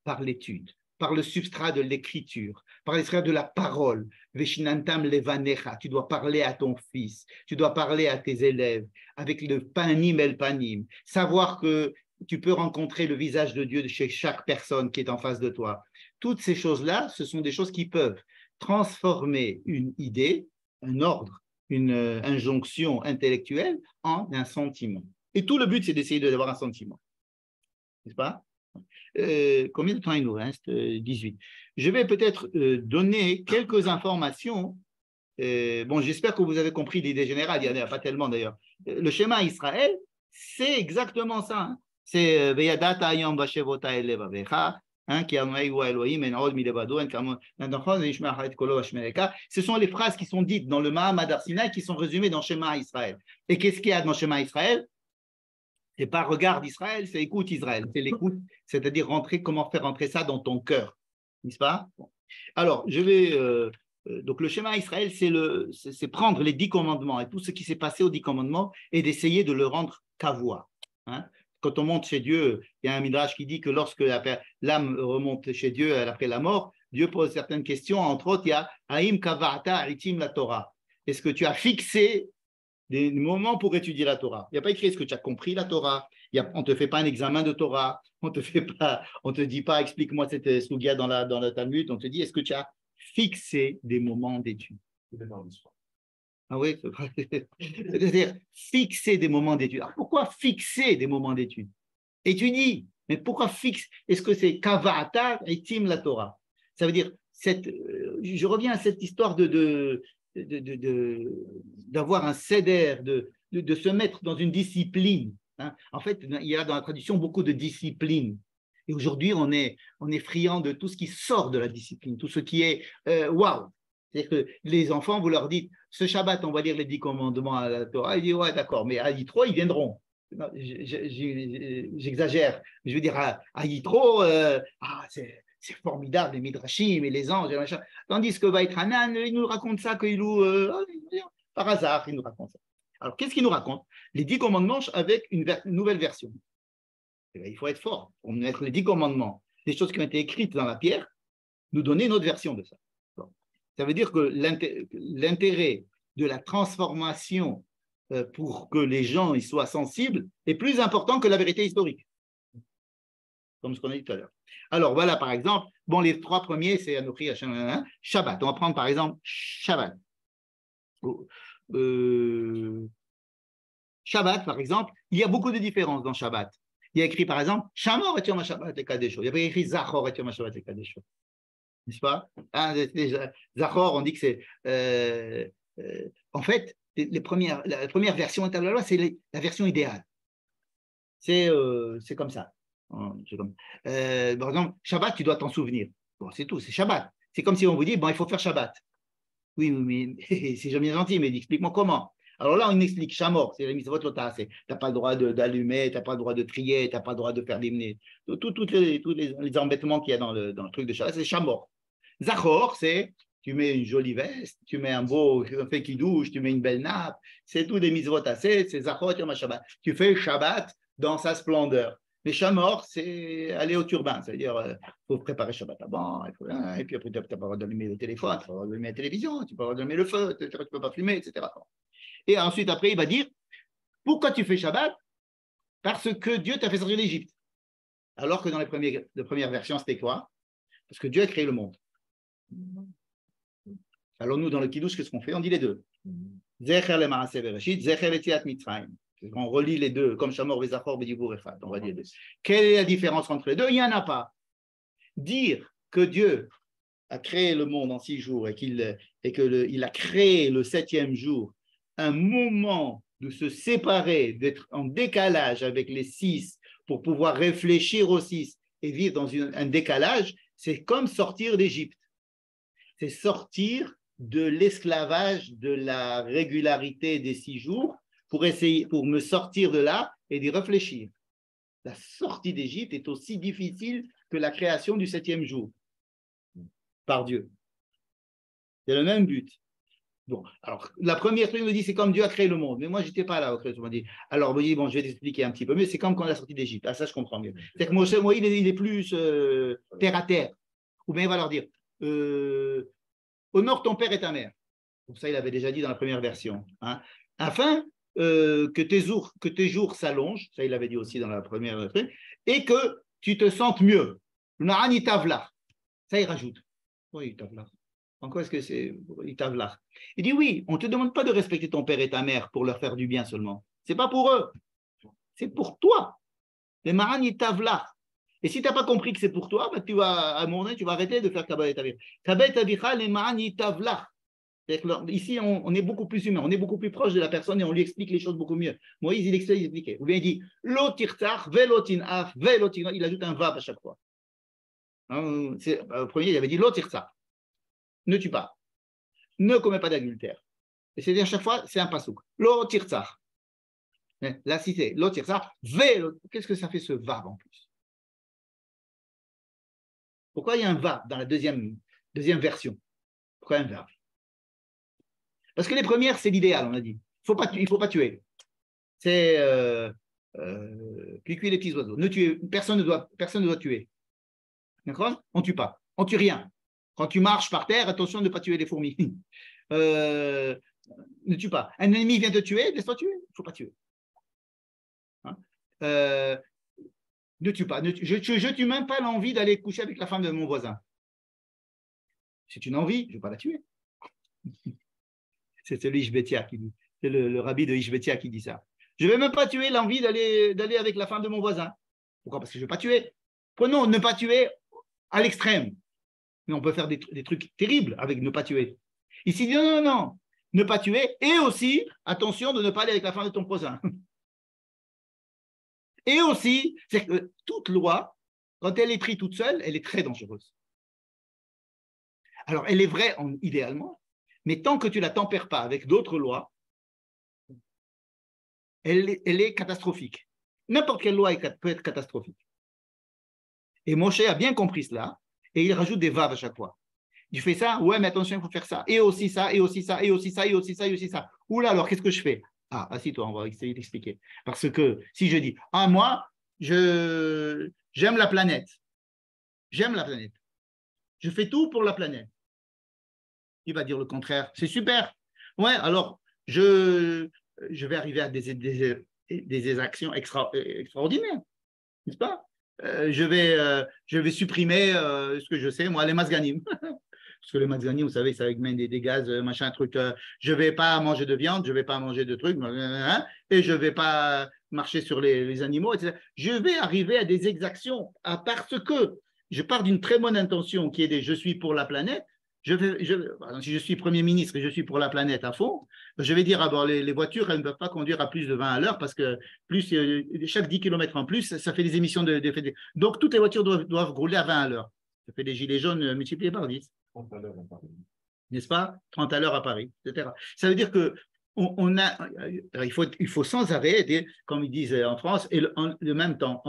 par l'étude, par le substrat de l'écriture, par le substrat de la parole. Veshinantam levanecha, tu dois parler à ton fils, tu dois parler à tes élèves, avec le panim el panim, savoir que tu peux rencontrer le visage de Dieu chez chaque personne qui est en face de toi. Toutes ces choses-là, ce sont des choses qui peuvent transformer une idée, un ordre, une injonction intellectuelle en un sentiment. Et tout le but, c'est d'essayer d'avoir un sentiment. N'est-ce pas? Combien de temps il nous reste? 18. Je vais peut-être donner quelques informations. Bon, j'espère que vous avez compris l'idée générale. Il n'y en a pas tellement d'ailleurs. Le schéma Israël, c'est exactement ça. Hein. C'est Veyadata ayam vashevota elev avecha. Ce sont les phrases qui sont dites dans le Mahamad Arsinaï qui sont résumées dans Shema Israël. Et qu'est-ce qu'il y a dans Shema Israël? C'est pas regarde Israël, c'est écoute Israël. C'est l'écoute, c'est-à-dire comment faire rentrer ça dans ton cœur, n'est-ce pas? Bon. Alors, je vais donc le schéma Israël, c'est prendre les 10 commandements et tout ce qui s'est passé aux 10 commandements et d'essayer de le rendre kavua. Hein? Quand on monte chez Dieu, il y a un midrash qui dit que lorsque l'âme remonte chez Dieu après la mort, Dieu pose certaines questions. Entre autres, il y a Haïm kavata aritim la Torah. Est-ce que tu as fixé des moments pour étudier la Torah? Il n'y a pas écrit est-ce que tu as compris la Torah. On ne te fait pas un examen de Torah. On te dit pas explique-moi cette sougia dans le Talmud. On te dit est-ce que tu as fixé des moments d'étude? Ah oui, c'est-à-dire fixer des moments d'étude. Alors pourquoi fixer des moments d'étude? Étudie, mais pourquoi fixe? Est-ce que c'est kavata et tim la Torah? Ça veut dire, je reviens à cette histoire d'avoir un seder, de se mettre dans une discipline. Hein. En fait, il y a dans la tradition beaucoup de disciplines. Et aujourd'hui, on est friand de tout ce qui sort de la discipline, tout ce qui est waouh. C'est-à-dire que les enfants, vous leur dites, ce Shabbat, on va lire les 10 commandements à la Torah. Ils disent, ouais, d'accord, mais à Yitro, ils viendront. J'exagère. Je veux dire, à Yitro, c'est formidable, les midrashim et les anges. Et machin. Tandis que Vaïtranan, il nous raconte ça, par hasard, il nous raconte ça. Alors, qu'est-ce qu'il nous raconte? Les 10 commandements avec une nouvelle version. Et bien, il faut être fort pour mettre les 10 commandements, des choses qui ont été écrites dans la pierre, nous donner une autre version de ça. Ça veut dire que l'intérêt de la transformation pour que les gens y soient sensibles est plus important que la vérité historique, comme ce qu'on a dit tout à l'heure. Alors voilà, par exemple, bon, les 3 premiers, c'est Anochi, Hashem, Shabbat. On va prendre par exemple Shabbat. Shabbat, par exemple, il y a beaucoup de différences dans Shabbat. Il y a écrit par exemple Shamor et Yom HaShabbat et Kadesho. Il y a pas écrit Zachor et Yom HaShabbat et Kadesho. n'est-ce pas? Zachor, on dit que c'est. En fait, la première version de la loi, c'est la version idéale. C'est comme ça. Par exemple, Shabbat, tu dois t'en souvenir. Bon, c'est tout, c'est Shabbat. C'est comme si on vous dit, bon, il faut faire Shabbat. Oui, mais c'est jamais gentil, mais explique-moi comment. Alors là, on explique Shamor, c'est la mitzvot lota, tu n'as pas le droit d'allumer, tu n'as pas le droit de trier, tu n'as pas le droit de faire des tous les embêtements qu'il y a dans le truc de Shabbat, c'est Shamor. Zachor, c'est tu mets une jolie veste, tu mets un fait qui douche, tu mets une belle nappe, c'est tout des mitzvot assez, c'est Zachor, Shabbat. Tu fais Shabbat dans sa splendeur. Mais Shamor, c'est aller au turbin, c'est-à-dire faut préparer Shabbat avant, et puis après, tu n'as pas le droit d'allumer le téléphone, tu n'as pas le droit d'allumer la télévision, tu n'as pas le droit d'allumer le feu, tu ne peux pas fumer, etc. Et ensuite, après, il va dire, pourquoi tu fais Shabbat? Parce que Dieu t'a fait sortir d'Égypte. Alors que dans les premières versions, c'était quoi? Parce que Dieu a créé le monde. Alors nous, dans le Kiddush, qu'est-ce qu'on fait? On dit les deux. Zecher le Maaseh Bereshit, Zecher le Tziat Mitzrayim. On relit les deux, comme Shamor, Vezachor, Bedibur, Echad. On va dire les deux. Quelle est la différence entre les deux? Il n'y en a pas. Dire que Dieu a créé le monde en 6 jours et qu'il a créé le 7e jour un moment de se séparer, d'être en décalage avec les 6 pour pouvoir réfléchir aux 6 et vivre dans un décalage, c'est comme sortir d'Égypte. C'est sortir de l'esclavage, de la régularité des 6 jours pour me sortir de là et d'y réfléchir. La sortie d'Égypte est aussi difficile que la création du 7e jour par Dieu. C'est le même but. Bon, alors, la première truc me dit, c'est comme Dieu a créé le monde. Mais moi, je n'étais pas là au création. Alors, je vais t'expliquer un petit peu mieux. C'est comme quand on est sorti d'Égypte. Ah, ça, je comprends mieux. C'est que moi, il est plus terre à terre. Ou bien il va leur dire, honore ton père et ta mère. Bon, ça, il avait déjà dit dans la première version. Hein. Afin que tes jours s'allongent. Ça, il avait dit aussi dans la première version. Et que tu te sentes mieux. Ça, il rajoute. Oui, Tavla. En quoi est-ce que c'est Itavlach? Il dit oui, on ne te demande pas de respecter ton père et ta mère pour leur faire du bien seulement. Ce n'est pas pour eux, c'est pour toi. Les Maran Itavlach. Et si tu n'as pas compris que c'est pour toi, bah, à un moment donné, tu vas arrêter de faire Kabbalah Tavir. Kabbalah Tavicha, les Maran Itavlach. Ici, on est beaucoup plus humain, on est beaucoup plus proche de la personne et on lui explique les choses beaucoup mieux. Moïse, il expliquait. Ou bien il dit Lotirtar, Velotinaf, Velotinaf. Il ajoute un vav à chaque fois. Au premier, il avait dit Lotirtar. Ne tue pas, ne commets pas d'adultère. Et c'est-à-dire, à chaque fois, c'est un pasouk. Lo tirtsar. Là, si c'est lo tirtsar, qu'est-ce que ça fait ce vav en plus? Pourquoi il y a un vav dans la deuxième version? Pourquoi un vav? Parce que les premières, c'est l'idéal, on a dit. Il ne faut pas tuer. C'est cuit les petits oiseaux. Ne tuer, personne ne doit tuer. D'accord? On ne tue pas. On ne tue rien. Quand tu marches par terre, attention de ne pas tuer les fourmis. Ne tue pas. Un ennemi vient te tuer, laisse-toi tuer. Il ne faut pas tuer. Hein? Ne tue pas. Je ne tue même pas l'envie d'aller coucher avec la femme de mon voisin. C'est une envie, je ne vais pas la tuer. C'est celui Ishbetia qui dit. C'est le rabbi de Ishbetia qui dit ça. Je ne vais même pas tuer l'envie d'aller avec la femme de mon voisin. Pourquoi? Parce que je ne vais pas tuer. Prenons ne pas tuer à l'extrême. Mais on peut faire des trucs terribles avec ne pas tuer. Ici, il dit non, ne pas tuer, et aussi, attention de ne pas aller avec la femme de ton voisin. Et aussi, c'est que toute loi, quand elle est prise toute seule, elle est très dangereuse. Alors, elle est vraie idéalement, mais tant que tu ne la tempères pas avec d'autres lois, elle est catastrophique. N'importe quelle loi peut être catastrophique. Et Moshe a bien compris cela, et il rajoute des vaves à chaque fois. Tu fais ça, ouais, mais attention, il faut faire ça. Et aussi ça, et aussi ça, et aussi ça, et aussi ça, et aussi ça. Oula, alors qu'est-ce que je fais? Ah, assis-toi, on va essayer d'expliquer. Parce que si je dis, moi, j'aime la planète. J'aime la planète. Je fais tout pour la planète. Il va dire le contraire. C'est super. Ouais, alors, je vais arriver à des actions extraordinaires. N'est-ce pas? Je vais supprimer ce que je sais, moi, les masganim. Parce que les masganim, vous savez, ça émet des gaz, machin, truc. Je ne vais pas manger de viande, je ne vais pas manger de trucs, et je ne vais pas marcher sur les animaux, etc. Je vais arriver à des exactions parce que je pars d'une très bonne intention qui est de je suis pour la planète. Par exemple, si je suis Premier ministre et je suis pour la planète à fond, je vais dire les voitures, elles ne peuvent pas conduire à plus de 20 à l'heure parce que chaque 10 km en plus, ça fait des émissions Donc, toutes les voitures doivent rouler à 20 à l'heure. Ça fait des gilets jaunes multipliés par 10. 30 à l'heure à Paris. N'est-ce pas? 30 à l'heure à Paris, etc. Ça veut dire que il faut sans arrêt, comme ils disent en France, et le même temps.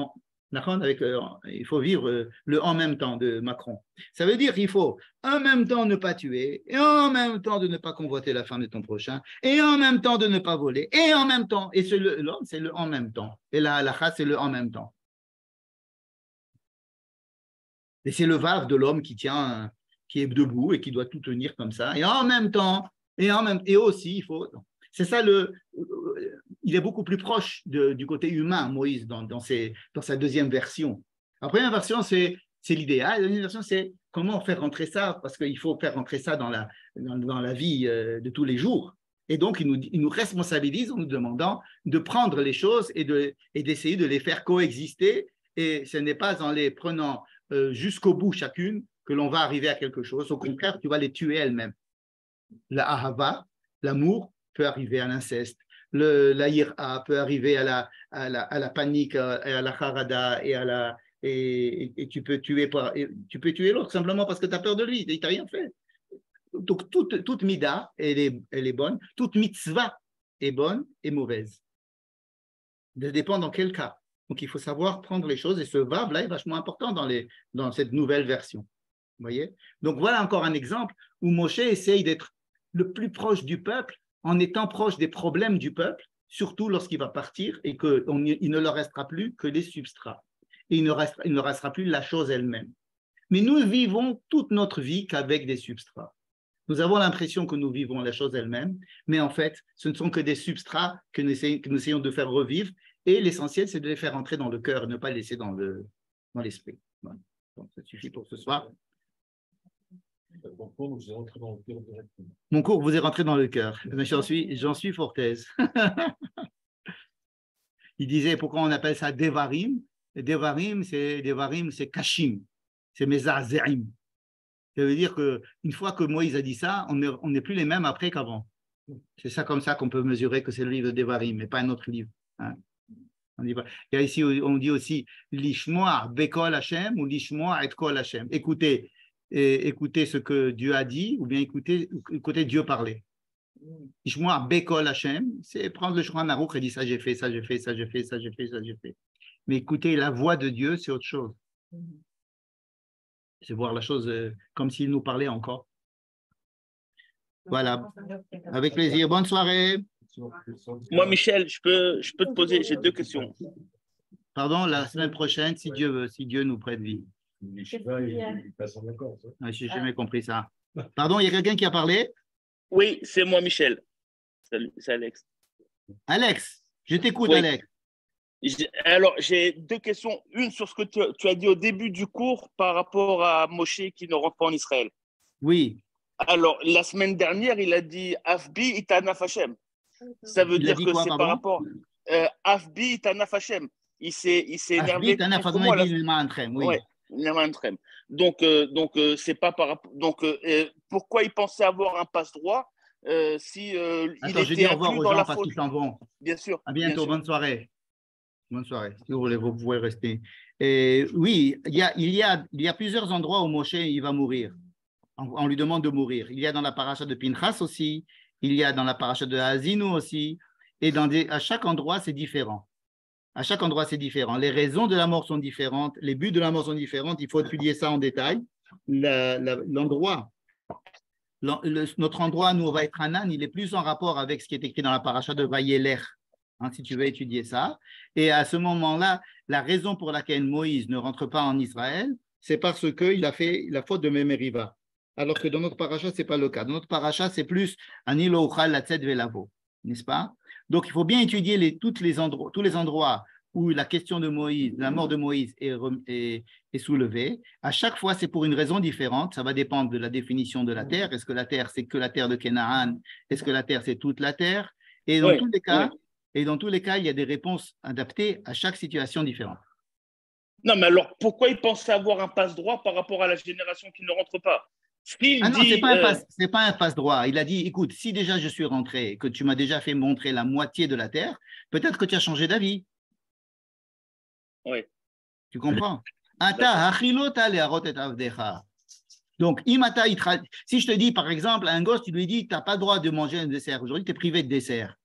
Il faut vivre le en même temps de Macron. Ça veut dire qu'il faut en même temps ne pas tuer, et en même temps de ne pas convoiter la femme de ton prochain, et en même temps de ne pas voler, et en même temps. Et l'homme, c'est le en même temps. Et la halakha, c'est le en même temps. Et c'est le vav de l'homme qui est debout et qui doit tout tenir comme ça. Et en même temps, et aussi, il faut. C'est ça il est beaucoup plus proche du côté humain, Moïse, dans sa deuxième version. La première version, c'est l'idéal. La deuxième version, c'est comment faire rentrer ça, parce qu'il faut faire rentrer ça dans la vie de tous les jours. Et donc, il nous responsabilise en nous demandant de prendre les choses et d'essayer de les faire coexister. Et ce n'est pas en les prenant jusqu'au bout chacune que l'on va arriver à quelque chose. Au contraire, tu vas les tuer elles-mêmes. La ahava, l'amour, peut arriver à l'inceste. La ira peut arriver à la panique, à la harada et tu peux tuer l'autre simplement parce que tu as peur de lui, il t'a rien fait. Donc toute mida, elle est bonne, toute mitzvah est bonne et mauvaise. Ça dépend dans quel cas. Donc il faut savoir prendre les choses et ce vav là est vachement important dans cette nouvelle version. Vous voyez? Donc voilà encore un exemple où Moshe essaye d'être le plus proche du peuple en étant proche des problèmes du peuple, surtout lorsqu'il va partir et qu'il ne leur restera plus que les substrats. Et il ne restera plus la chose elle-même. Mais nous vivons toute notre vie qu'avec des substrats. Nous avons l'impression que nous vivons la chose elle-même, mais en fait, ce ne sont que des substrats que nous essayons de faire revivre. Et l'essentiel, c'est de les faire entrer dans le cœur et ne pas les laisser dans l'esprit. Voilà. Donc, ça suffit pour ce soir. Mon cours vous est rentré dans le cœur directement. Mon cours vous est rentré dans le cœur. J'en suis fort aise. Il disait pourquoi on appelle ça Devarim. Devarim, c'est Kashim. C'est Mezazerim. Ça veut dire qu'une fois que Moïse a dit ça, on n'est plus les mêmes après qu'avant. C'est ça comme ça qu'on peut mesurer que c'est le livre de Devarim, mais pas un autre livre. Hein. Il y a ici, on dit aussi Lishmoa Bekol Hashem ou Lishmoa et Kol Hashem. Écoutez ce que Dieu a dit ou bien écouter Dieu parler. Lishmoa Bekol Hashem, c'est prendre le Shulchan Aruch et dire ça j'ai fait, ça j'ai fait, ça j'ai fait, ça j'ai fait, ça j'ai fait. Mais écouter la voix de Dieu, c'est autre chose. C'est voir la chose comme s'il nous parlait encore. Voilà. Avec plaisir. Bonne soirée. Moi, Michel, je peux te poser, j'ai 2 questions. Pardon, la semaine prochaine, si Dieu nous prête vie. Je n'ai jamais compris ça. Pardon, il y a quelqu'un qui a parlé? Oui, c'est moi, Michel. Salut, c'est Alex. Alex, je t'écoute, oui. Alex. Alors, j'ai 2 questions. Une sur ce que tu as dit au début du cours par rapport à Moshe qui ne rentre pas en Israël. Oui. Alors, la semaine dernière, il a dit Afbi itanaf Hashem. Ça veut dire que c'est par rapport Afbi itanaf Hashem. Il s'est énervé. Donc, c'est pas par rapport. Donc, pourquoi il pensait avoir un passe-droit si il était inclus dans la faute? Ils s'en vont. Bien sûr. À bientôt. Bonne soirée. Bonne soirée. Si vous voulez, vous pouvez rester. Et oui, il y a plusieurs endroits où Moshe il va mourir. On lui demande de mourir. Il y a dans la paracha de Pinchas aussi. Il y a dans la paracha de Haazinu aussi. Et à chaque endroit, c'est différent. À chaque endroit, c'est différent. Les raisons de la mort sont différentes. Les buts de la mort sont différents. Il faut étudier ça en détail. L'endroit, notre endroit, nous, on va être Hanan, il est plus en rapport avec ce qui est écrit dans la paracha de Vayeler. Si tu veux étudier ça. Et à ce moment-là, la raison pour laquelle Moïse ne rentre pas en Israël, c'est parce qu'il a fait la faute de Memeriva. Alors que dans notre paracha, ce n'est pas le cas. Dans notre paracha, c'est plus Ani lo uchal latzet velavo, n'est-ce pas? Donc, il faut bien étudier tous les endroits où la question de Moïse, la mort de Moïse est soulevée. À chaque fois, c'est pour une raison différente. Ça va dépendre de la définition de la terre. Est-ce que la terre, c'est que la terre de Canaan? Est-ce que la terre, c'est toute la terre? Et dans tous les cas, il y a des réponses adaptées à chaque situation différente. Non, mais alors pourquoi il pense avoir un passe-droit par rapport à la génération qui ne rentre pas? Ah non, c'est pas un passe-droit. Il a dit, écoute, si déjà je suis rentré, que tu m'as déjà fait montrer la moitié de la terre, peut-être que tu as changé d'avis. Oui. Tu comprends? Donc, si je te dis, par exemple, à un gosse, tu lui dis, tu n'as pas le droit de manger un dessert. Aujourd'hui, tu es privé de dessert.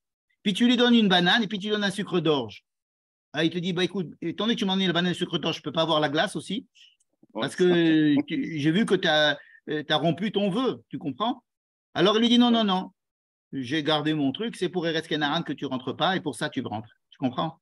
Puis tu lui donnes une banane et puis tu lui donnes un sucre d'orge. Ah, il te dit, bah, écoute, étant donné que tu m'as donné la banane et le sucre d'orge, je ne peux pas avoir la glace aussi. Parce que j'ai vu que tu as rompu ton vœu. Tu comprends? Alors, il lui dit, non, non, non. J'ai gardé mon truc. C'est pour Eretz Kenaran que tu ne rentres pas et pour ça, tu rentres. Tu comprends?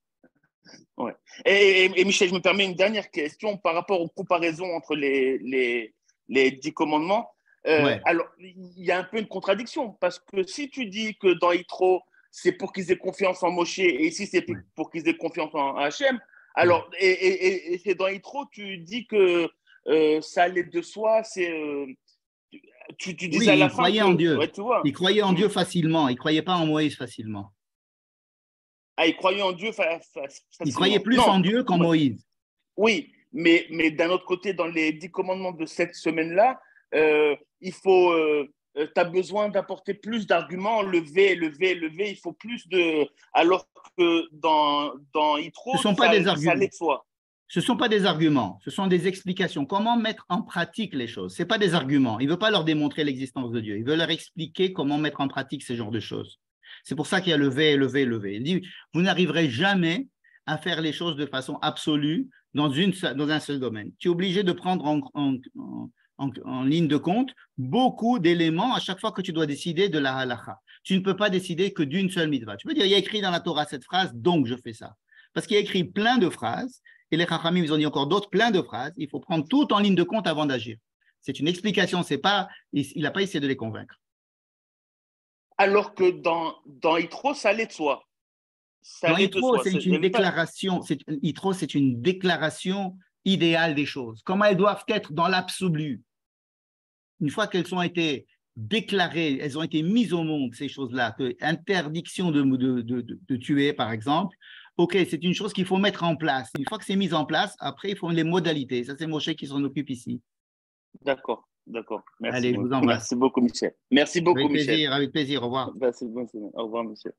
Ouais. Et Michel, je me permets une dernière question par rapport aux comparaisons entre les 10 commandements. Ouais. Alors, il y a un peu une contradiction parce que si tu dis que dans Yitro, c'est pour qu'ils aient confiance en Moshe et ici, c'est pour qu'ils aient confiance en Hachem, alors, et c'est dans Yitro, tu dis que ça allait de soi, tu disais à la fin croyait en Dieu. Ouais, tu vois. Il croyait en Dieu facilement. Il ne croyait pas en Moïse facilement. Ah, il croyait en Dieu facilement. Il croyait plus en Dieu qu'en Moïse. Oui, mais d'un autre côté, dans les 10 commandements de cette semaine-là, il faut, tu as besoin d'apporter plus d'arguments, lever, il faut plus de. Alors que dans Yitro, ça allait de soi. Ce ne sont pas des arguments, ce sont des explications. Comment mettre en pratique les choses? Ce n'est pas des arguments. Il ne veut pas leur démontrer l'existence de Dieu. Il veut leur expliquer comment mettre en pratique ce genre de choses. C'est pour ça qu'il y a lever. Il dit, vous n'arriverez jamais à faire les choses de façon absolue dans un seul domaine. Tu es obligé de prendre en ligne de compte beaucoup d'éléments à chaque fois que tu dois décider de la halakha. Tu ne peux pas décider que d'une seule mitzvah. Tu peux dire, il y a écrit dans la Torah cette phrase, donc je fais ça. Parce qu'il y a écrit plein de phrases, et les Chachamim, ils ont dit encore d'autres, plein de phrases. Il faut prendre tout en ligne de compte avant d'agir. C'est une explication, il n'a pas essayé de les convaincre. Alors que dans Yitro, ça allait de soi. Dans Yitro, c'est une déclaration. Yitro, c'est une déclaration idéale des choses. Comment elles doivent être dans l'absolu. Une fois qu'elles ont été déclarées, elles ont été mises au monde, ces choses-là, interdiction de tuer, par exemple. OK, c'est une chose qu'il faut mettre en place. Une fois que c'est mis en place, après, il faut les modalités. Ça, c'est Moshe qui s'en occupe ici. D'accord. Merci. Allez, je vous embrasse. Merci beaucoup, Michel. Merci beaucoup, Michel. Avec plaisir. Au revoir. Merci, au revoir, Michel.